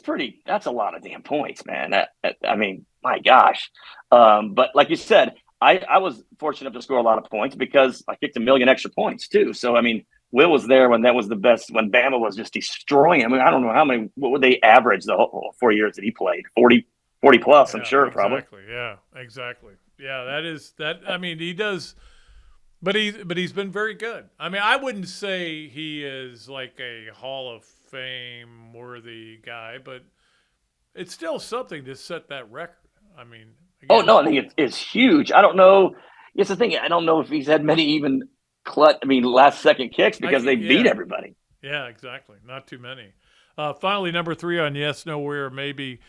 a lot of damn points, man. I mean, my gosh. But like you said, I was fortunate to score a lot of points because I kicked 1 million extra points too. So, I mean, Will was there when that was the best, when Bama was just destroying. I mean, I don't know what would they average the whole 4 years that he played? 40 plus, I'm sure, probably. Yeah, exactly. Yeah, I mean, he does, but he's been very good. I mean, I wouldn't say he is like a Hall of Fame worthy guy, but it's still something to set that record. I mean, again, I think it's huge. I don't know. It's the thing. I don't know if he's had many even last second kicks because they beat everybody. Yeah, exactly. Not too many. Finally, number 3 on Yes, Nowhere, Maybe.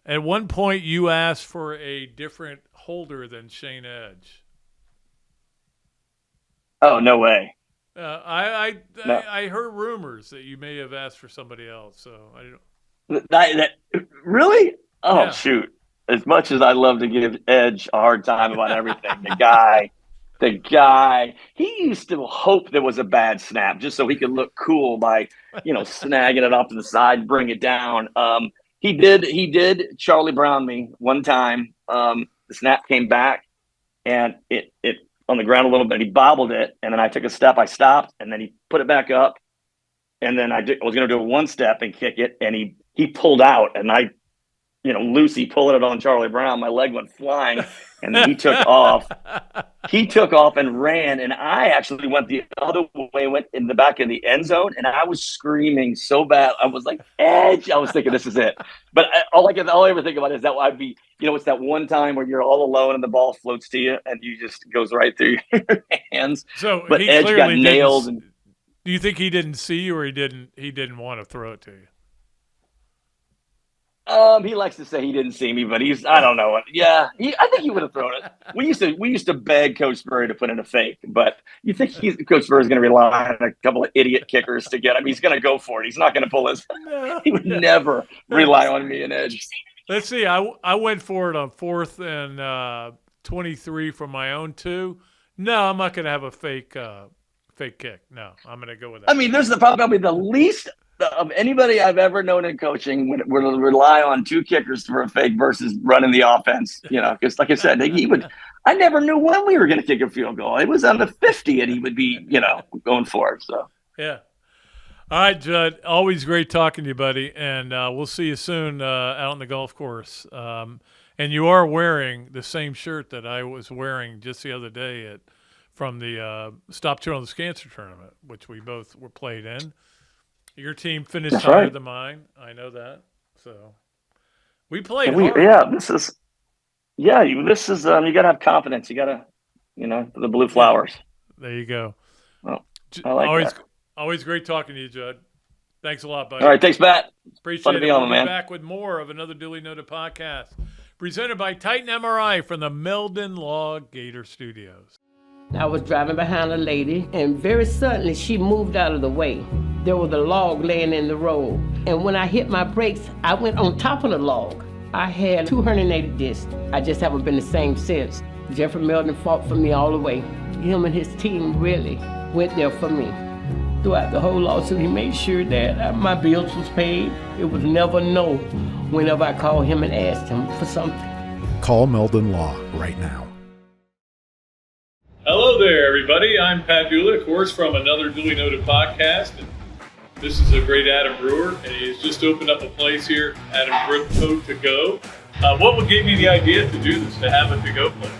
At one point, you asked for a different holder than Shane Edge. Oh, no way. I heard rumors that you may have asked for somebody else. So I don't. That really? Oh, shoot. As much as I love to give Edge a hard time about everything, the guy, he used to hope there was a bad snap just so he could look cool by, snagging it off to the side, bring it down. He did Charlie Brown me one time. The snap came back and it on the ground a little bit. He bobbled it, and then I took a step. I stopped, and then he put it back up, and then I was going to do a 1 step and kick it, and he pulled out, and I. Lucy pulling it on Charlie Brown, my leg went flying, and then he took off. He took off and ran, and I actually went the other way, went in the back of the end zone, and I was screaming so bad. I was like, Edge! I was thinking, this is it. But all I ever think about is that I'd be, it's that one time where you're all alone and the ball floats to you, and you just goes right through your hands. So but Edge got nailed. Do you think he didn't see you, or he didn't want to throw it to you? He likes to say he didn't see me, but I don't know. Yeah, I think he would have thrown it. We used to beg Coach Spurrier to put in a fake, but you think Coach Spurrier is going to rely on a couple of idiot kickers to get him? He's going to go for it. He's not going to pull his. He would never rely on me and Edge. Let's see. I went for it on 4th and 23 from my own 2. No, I'm not going to have a fake kick. No, I'm going to go with that. I mean, there's probably the least of anybody I've ever known in coaching would rely on 2 kickers for a fake versus running the offense. Because like I said, I never knew when we were going to kick a field goal. It was on the 50, and he would be, going for it. So yeah. All right, Judd. Always great talking to you, buddy, and we'll see you soon out on the golf course. And you are wearing the same shirt that I was wearing just the other day from the Stop Children's Cancer Tournament, which we both were played in. Your team finished That's higher right. than mine. I know that. So we played And hard. this is you got to have confidence. You got to, the blue Yeah, flowers. there you go. Well, I like Always, that. always great talking to you, Judd. Thanks a lot, buddy. All right. Thanks, Matt. Fun Appreciate to it. be on, We'll be man. back with more of another Dooley Noted podcast presented by Titan MRI from the Meldon Law Gator Studios. I was driving behind a lady, and very suddenly she moved out of the way. There was a log laying in the road, and when I hit my brakes, I went on top of the log. I had 280 discs. I just haven't been the same since. Jeffrey Meldon fought for me all the way. Him and his team really went there for me. Throughout the whole lawsuit, he made sure that my bills was paid. It was never no whenever I called him and asked him for something. Call Meldon Law right now. Hello there, everybody. I'm Pat Dooley, of course, from another Dooley Noted podcast. And this is a great Adam Brewer, and he has just opened up a place here, Adam Brewer To Go. What would give you the idea to do this, to have a to-go place?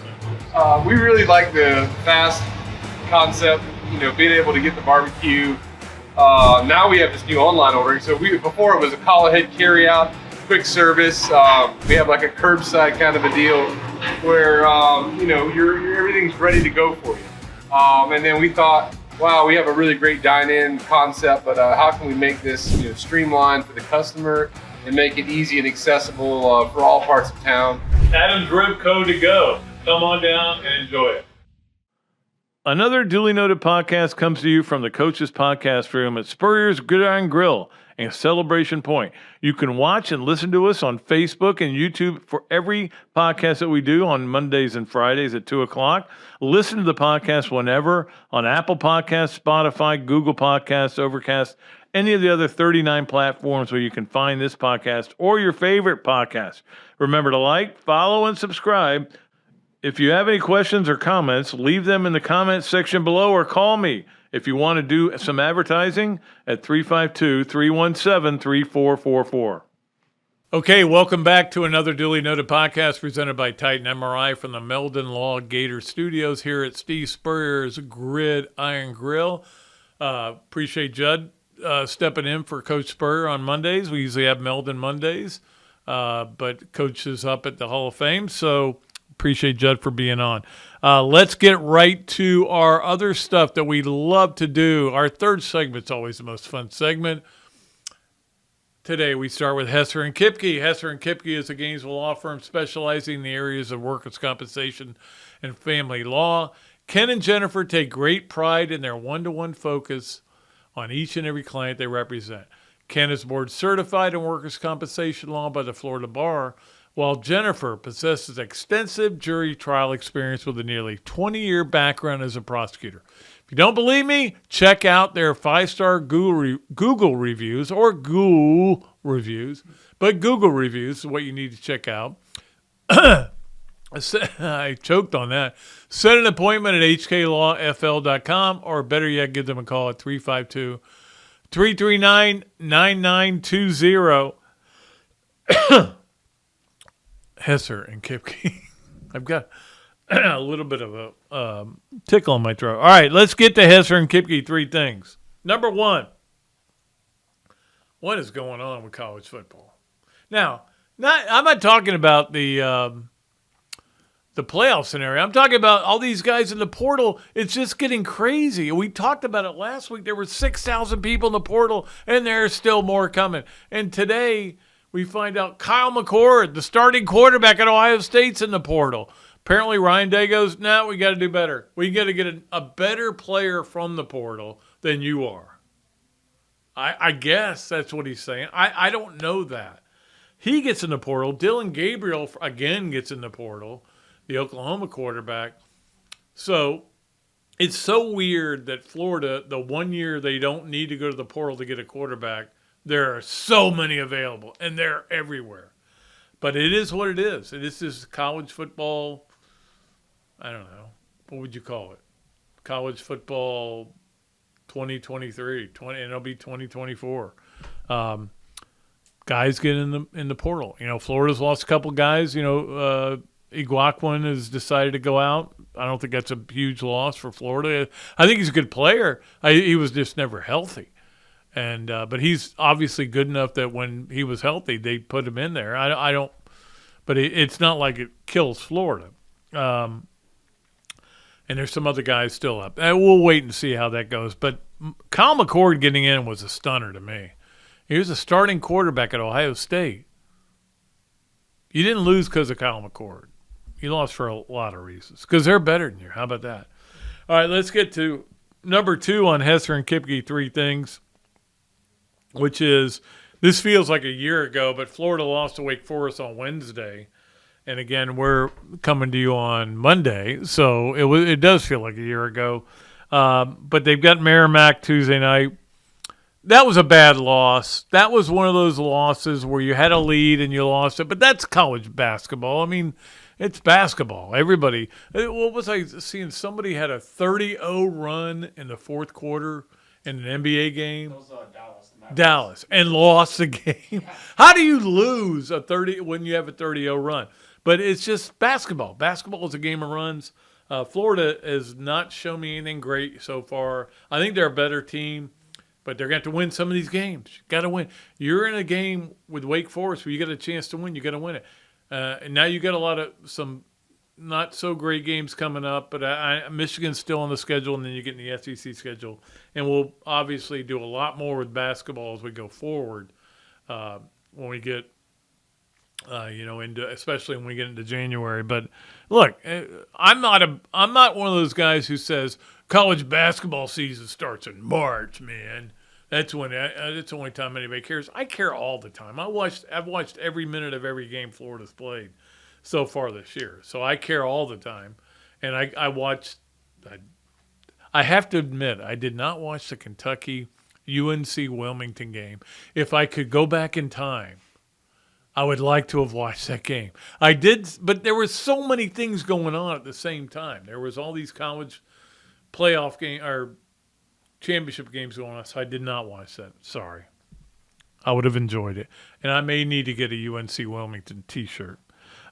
We really like the fast concept, being able to get the barbecue. Now we have this new online ordering. So before it was a call ahead carry out, quick service. We have like a curbside kind of a deal where everything's ready to go for you. And then we thought, wow, we have a really great dine-in concept, but how can we make this streamlined for the customer and make it easy and accessible for all parts of town? Adam's Rib Co. To Go. Come on down and enjoy it. Another Duly Noted podcast comes to you from the Coach's Podcast Room at Spurrier's Gridiron Grill and Celebration Point. You can watch and listen to us on Facebook and YouTube for every podcast that we do on Mondays and Fridays at 2 o'clock. Listen to the podcast whenever on Apple Podcasts, Spotify, Google Podcasts, Overcast, any of the other 39 platforms where you can find this podcast or your favorite podcast. Remember to like, follow, and subscribe. If you have any questions or comments, leave them in the comments section below or call me if you want to do some advertising at 352-317-3444. Okay, welcome back to another Duly Noted podcast presented by Titan MRI from the Meldon Law Gator Studios here at Steve Spurrier's Gridiron Grill. Appreciate Judd stepping in for Coach Spurrier on Mondays. We usually have Meldon Mondays, but Coach is up at the Hall of Fame, so appreciate Judd for being on. Let's get right to our other stuff that we love to do. Our third segment's always the most fun segment. Today we start with Hesser and Kipke. Hesser and Kipke is a Gainesville law firm specializing in the areas of workers' compensation and family law. Ken and Jennifer take great pride in their one-to-one focus on each and every client they represent. Ken is board certified in workers' compensation law by the Florida Bar, while Jennifer possesses extensive jury trial experience with a nearly 20-year background as a prosecutor. If you don't believe me, check out their 5-star Google reviews, or Google reviews, but Google reviews is what you need to check out. I choked on that. Set an appointment at hklawfl.com, or better yet, give them a call at 352-339-9920. Hesser and Kipke. I've got a little bit of a tickle in my throat. All right, let's get to Hesser and Kipke. Three things. Number one, what is going on with college football? Now, I'm not talking about the playoff scenario. I'm talking about all these guys in the portal. It's just getting crazy. We talked about it last week. There were 6,000 people in the portal, and there's still more coming. And today we find out Kyle McCord, the starting quarterback at Ohio State's in the portal. Apparently Ryan Day goes, no, we got to do better. We got to get a better player from the portal than you are. I guess that's what he's saying. I don't know that. He gets in the portal. Dylan Gabriel, again, gets in the portal, the Oklahoma quarterback. So it's so weird that Florida, the 1 year they don't need to go to the portal to get a quarterback, there are so many available, and they're everywhere. But it is what it is. This is college football, I don't know. What would you call it? College football 2023, and it'll be 2024. guys get in the portal. Florida's lost a couple guys. Iguaquin has decided to go out. I don't think that's a huge loss for Florida. I think he's a good player. He was just never healthy. And but he's obviously good enough that when he was healthy, they put him in there. I don't, but it's not like it kills Florida. And there's some other guys still up. We'll wait and see how that goes. But Kyle McCord getting in was a stunner to me. He was a starting quarterback at Ohio State. You didn't lose because of Kyle McCord. You lost for a lot of reasons because they're better than you. How about that? All right, let's get to number 2 on Hesser and Kipke 3 things. Which is, this feels like a year ago, but Florida lost to Wake Forest on Wednesday. And again, we're coming to you on Monday, so it does feel like a year ago. But they've got Merrimack Tuesday night. That was a bad loss. That was one of those losses where you had a lead and you lost it. But that's college basketball. I mean, it's basketball. Everybody. What was I seeing? Somebody had a 30-0 run in the fourth quarter in an NBA game. That was Dallas and lost the game. How do you lose when you have a 30-0 run? But it's just basketball. Basketball is a game of runs. Florida has not shown me anything great so far. I think they're a better team, but they're going to have to win some of these games. You got to win. You're in a game with Wake Forest where you get a chance to win. You got to win it. And now you got some not so great games coming up, but Michigan's still on the schedule, and then you get in the SEC schedule. And we'll obviously do a lot more with basketball as we go forward when we get, especially when we get into January. But look, I'm not one of those guys who says college basketball season starts in March, man. That's when it's the only time anybody cares. I care all the time. I've watched every minute of every game Florida's played so far this year. So I care all the time. And I watched – I have to admit, I did not watch the Kentucky UNC Wilmington game. If I could go back in time, I would like to have watched that game. I did, but there were so many things going on at the same time. There was all these college playoff game or championship games going on, so I did not watch that. Sorry. I would have enjoyed it. And I may need to get a UNC Wilmington T-shirt.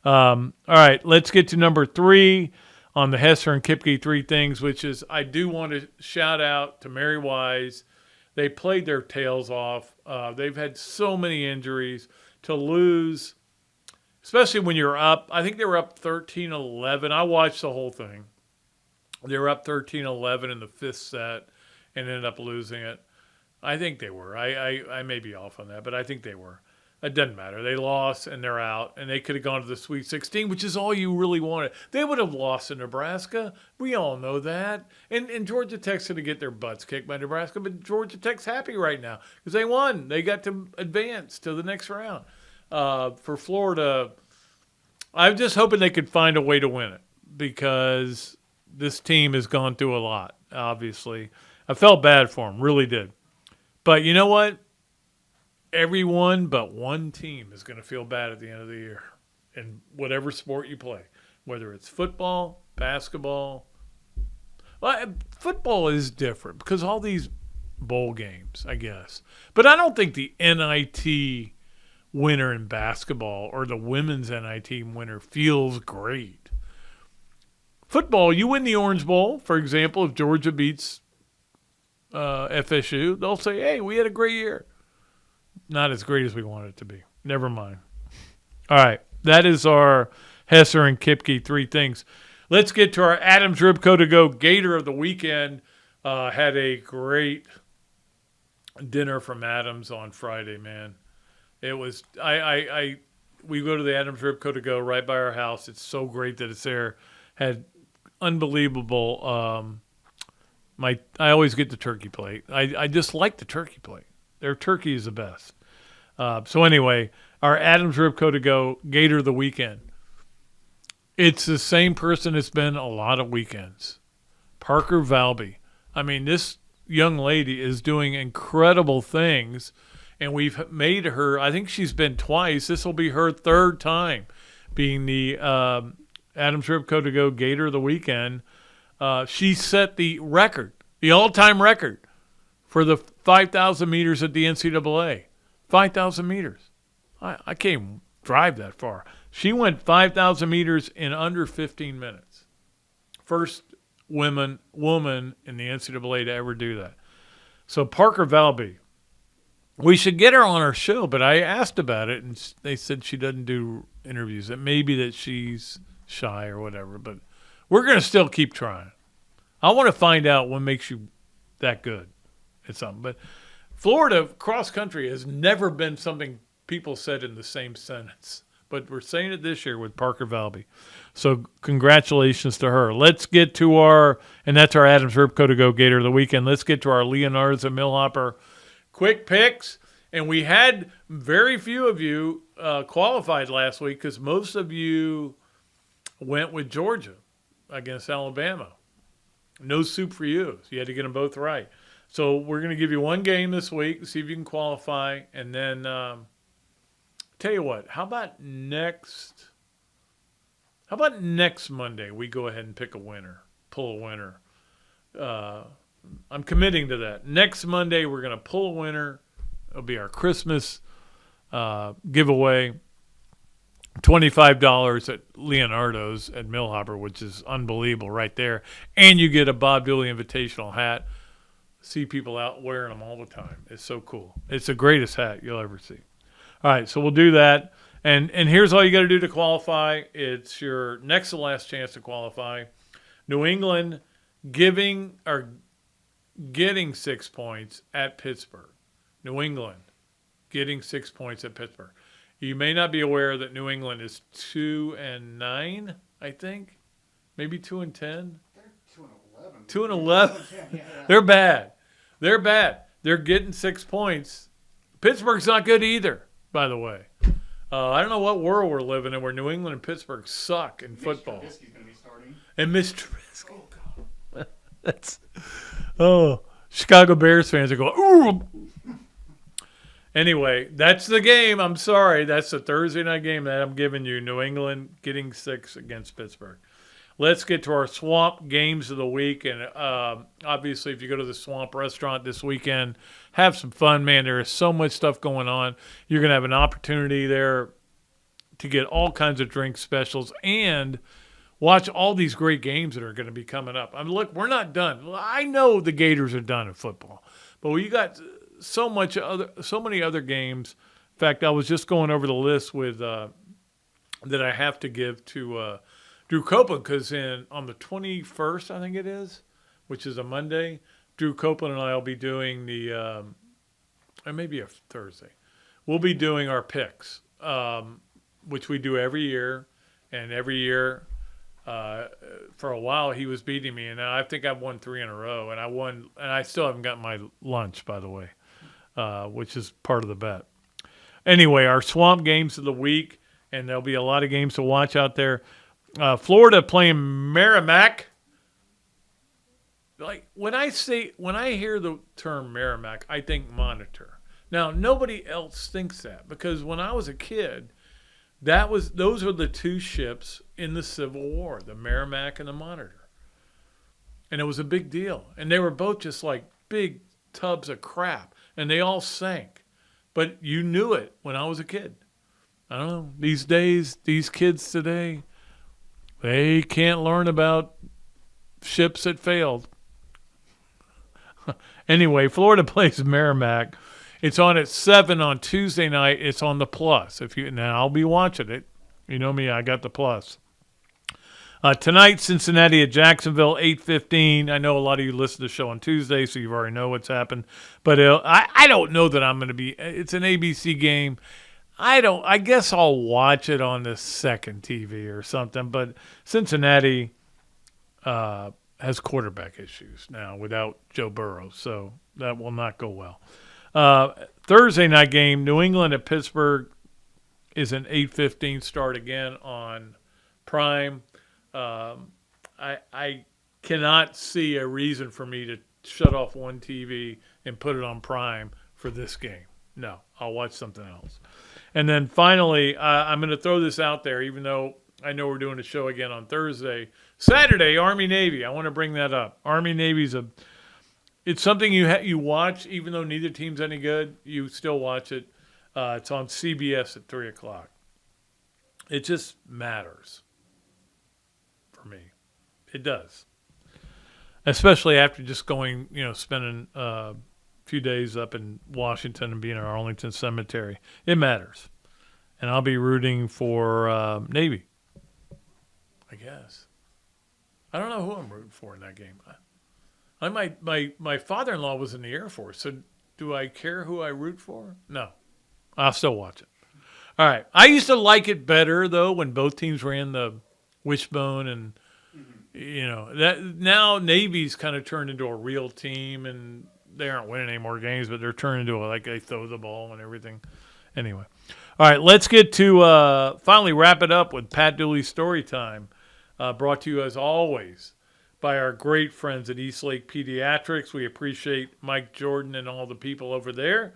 All right, let's get to number 3 on the Hesser and Kipke 3 things, which is I do want to shout out to Mary Wise. They played their tails off. They've had so many injuries. To lose, especially when you're up, I think they were up 13-11. I watched the whole thing. They were up 13-11 in the 5th set and ended up losing it. I think they were. I may be off on that, but I think they were. It doesn't matter. They lost, and they're out, and they could have gone to the Sweet 16, which is all you really wanted. They would have lost to Nebraska. We all know that. And Georgia Tech's going to get their butts kicked by Nebraska, but Georgia Tech's happy right now because they won. They got to advance to the next round. For Florida, I'm just hoping they could find a way to win it because this team has gone through a lot, obviously. I felt bad for them, really did. But you know what? Everyone but one team is going to feel bad at the end of the year in whatever sport you play, whether it's football, basketball. Well, football is different because all these bowl games, I guess. But I don't think the NIT winner in basketball or the women's NIT winner feels great. Football, you win the Orange Bowl, for example, if Georgia beats FSU, they'll say, hey, we had a great year. Not as great as we wanted it to be. Never mind. All right. That is our Hesser and Kipke 3 things. Let's get to our Adams Ribco to Go Gator of the weekend. Had a great dinner from Adams on Friday, man. It was we go to the Adams Ribco to Go right by our house. It's so great that it's there. Had unbelievable I always get the turkey plate. I just like the turkey plate. Their turkey is the best. So anyway, our Adams Ribco to Go Gator of the weekend. It's the same person it's been a lot of weekends. Parker Valby. I mean, this young lady is doing incredible things, and we've made her, I think she's been twice. This will be her 3rd time being the Adams Ribco to Go Gator of the weekend. She set the record, the all-time record, for the 5,000 meters at the NCAA. 5,000 meters. I can't even drive that far. She went 5,000 meters in under 15 minutes. First woman in the NCAA to ever do that. So Parker Valby, we should get her on our show, but I asked about it, and they said she doesn't do interviews. It may be that she's shy or whatever, but we're going to still keep trying. I want to find out what makes you that good at something. But Florida cross-country has never been something people said in the same sentence. But we're saying it this year with Parker Valby. So congratulations to her. Let's get to and that's our Adams Ripco to Go Gator of the weekend. Let's get to our Leonardo and Millhopper quick picks. And we had very few of you qualified last week because most of you went with Georgia against Alabama. No soup for you. So you had to get them both right. So we're going to give you one game this week, see if you can qualify, and then tell you what, how about next Monday we go ahead and pick a winner, pull a winner. I'm committing to that. Next Monday we're going to pull a winner. It'll be our Christmas giveaway. $25 at Leonardo's at Millhopper, which is unbelievable right there. And you get a Bob Dooley Invitational hat. See people out wearing them all the time. It's so cool. It's the greatest hat you'll ever see. All right, so we'll do that. And here's all you got to do to qualify. It's your next to last chance to qualify. New England getting 6 points at Pittsburgh. New England getting 6 points at Pittsburgh. You may not be aware that New England is 2-9, I think. Maybe 2-10. They're 2-11. 2-11. They're bad. They're getting 6 points. Pittsburgh's not good either, by the way. I don't know what world we're living in where New England and Pittsburgh suck in football. Trubisky's going to be starting. And Mitch Trubisky. Oh, God. Chicago Bears fans are going, ooh. Anyway, that's the game. I'm sorry. That's the Thursday night game that I'm giving you. New England getting 6 against Pittsburgh. Let's get to our Swamp games of the week. And obviously, if you go to the Swamp restaurant this weekend, have some fun, man. There is so much stuff going on. You're going to have an opportunity there to get all kinds of drink specials and watch all these great games that are going to be coming up. I mean, look, we're not done. I know the Gators are done in football, but you got so many other games. In fact, I was just going over the list with that I have to give to Drew Copeland because on the 21st, I think it is, which is a Monday, Drew Copeland and I will be doing or maybe a Thursday. We'll be doing our picks, which we do every year, and every year for a while he was beating me, and I think I've won 3 in a row, and I still haven't gotten my lunch, by the way. Which is part of the bet. Anyway, our Swamp games of the week, and there'll be a lot of games to watch out there. Florida playing Merrimack. Like when I hear the term Merrimack, I think Monitor. Now nobody else thinks that because when I was a kid, those were the two ships in the Civil War, the Merrimack and the Monitor, and it was a big deal. And they were both just like big tubs of crap. And they all sank. But you knew it when I was a kid. I don't know. These days, these kids today, they can't learn about ships that failed. Anyway, Florida plays Merrimack. It's on at 7 on Tuesday night. It's on the Plus. Now I'll be watching it. You know me, I got the Plus. Tonight, Cincinnati at Jacksonville, 8:15. I know a lot of you listen to the show on Tuesday, so you already know what's happened. But I don't know that I'm going to be – it's an ABC game. I guess I'll watch it on the second TV or something. But Cincinnati has quarterback issues now without Joe Burrow, so that will not go well. Thursday night game, New England at Pittsburgh is an 8:15 start again on Prime. I cannot see a reason for me to shut off one TV and put it on Prime for this game. No, I'll watch something else. And then finally, I'm going to throw this out there, even though I know we're doing a show again on Thursday. Saturday, Army-Navy. I want to bring that up. Army-Navy's it's something you watch, even though neither team's any good. You still watch it. It's on CBS at 3 o'clock. It just matters for me. It does. Especially after just going, spending a few days up in Washington and being at Arlington Cemetery. It matters. And I'll be rooting for Navy, I guess. I don't know who I'm rooting for in that game. My father-in-law was in the Air Force, so do I care who I root for? No. I'll still watch it. All right. I used to like it better, though, when both teams ran the wishbone and, that now Navy's kind of turned into a real team, and they aren't winning any more games, but they're turning into they throw the ball and everything. Anyway. All right, let's get to finally wrap it up with Pat Dooley's story time, brought to you, as always, by our great friends at Eastlake Pediatrics. We appreciate Mike Jordan and all the people over there.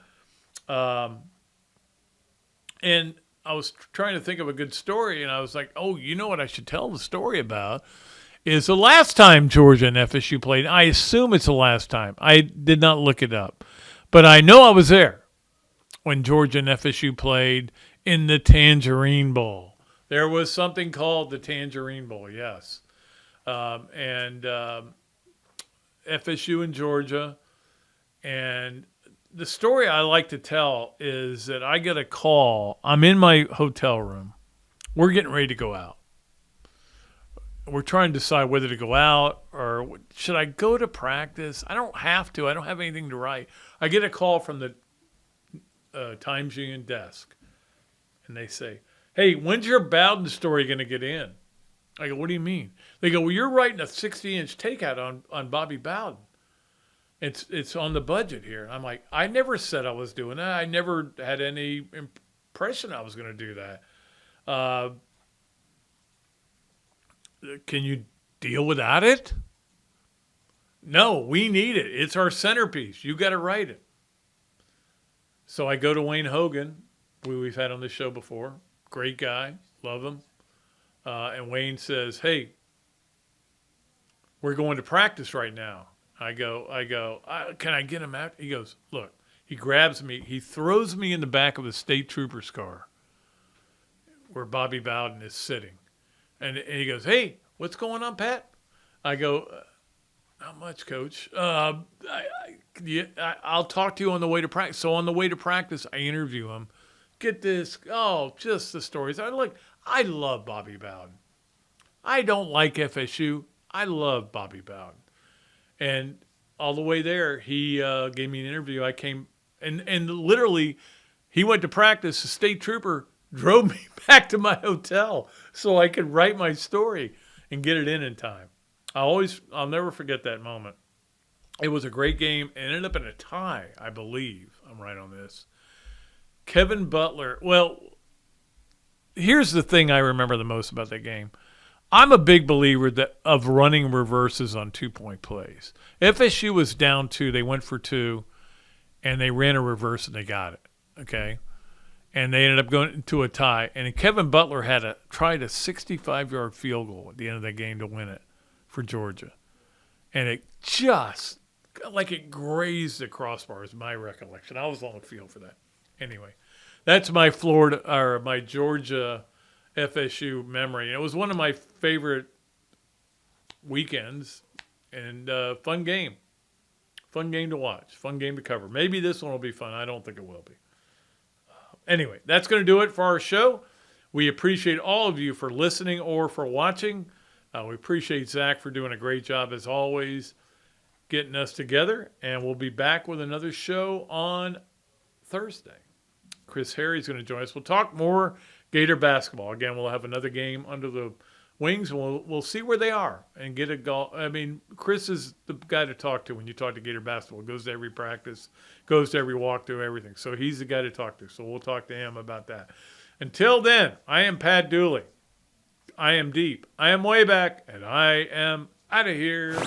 And I was trying to think of a good story, and I was like, oh, you know what I should tell the story about is the last time Georgia and FSU played. I assume it's the last time. I did not look it up. But I know I was there when Georgia and FSU played in the Tangerine Bowl. There was something called the Tangerine Bowl, yes. And FSU and Georgia. And the story I like to tell is that I get a call. I'm in my hotel room. We're getting ready to go out. We're trying to decide whether to go out or should I go to practice? I don't have to. I don't have anything to write. I get a call from the Times Union desk, and they say, hey, when's your Bowden story going to get in? I go, what do you mean? They go, well, you're writing a 60-inch takeout on Bobby Bowden. It's on the budget here. I'm like, I never said I was doing that. I never had any impression I was going to do that. Can you deal without it? No, we need it. It's our centerpiece. You got to write it. So I go to Wayne Hogan, who we've had on this show before. Great guy. Love him. And Wayne says, hey, we're going to practice right now. I go, can I get him out? He goes, look, he grabs me. He throws me in the back of a state trooper's car where Bobby Bowden is sitting. And he goes, hey, what's going on, Pat? I go, not much, Coach. I'll talk to you on the way to practice. So on the way to practice, I interview him. Get this. Oh, just the stories. I love Bobby Bowden. I don't like FSU. I love Bobby Bowden. And all the way there, he gave me an interview. I came, and literally, he went to practice. The state trooper drove me back to my hotel so I could write my story and get it in time. I'll never forget that moment. It was a great game. It ended up in a tie, I believe. I'm right on this. Kevin Butler. Well, here's the thing I remember the most about that game. I'm a big believer of running reverses on 2-point plays. FSU was down 2. They went for 2, and they ran a reverse, and they got it. Okay? And they ended up going into a tie. And Kevin Butler tried a 65-yard field goal at the end of that game to win it for Georgia. And it just, it grazed the crossbar is my recollection. I was on the field for that. Anyway, that's my my Georgia FSU memory. And it was one of my favorite weekends and fun game. Fun game to watch. Fun game to cover. Maybe this one will be fun. I don't think it will be. Anyway, that's going to do it for our show. We appreciate all of you for listening or for watching. We appreciate Zach for doing a great job, as always, getting us together. And we'll be back with another show on Thursday. Chris Harry's going to join us. We'll talk more Gator basketball. Again, we'll have another game under the wings, and we'll see where they are and get a goal. I mean, Chris is the guy to talk to when you talk to Gator basketball. Goes to every practice, goes to every walkthrough, everything. So he's the guy to talk to. So we'll talk to him about that. Until then, I am Pat Dooley. I am deep. I am way back, and I am out of here.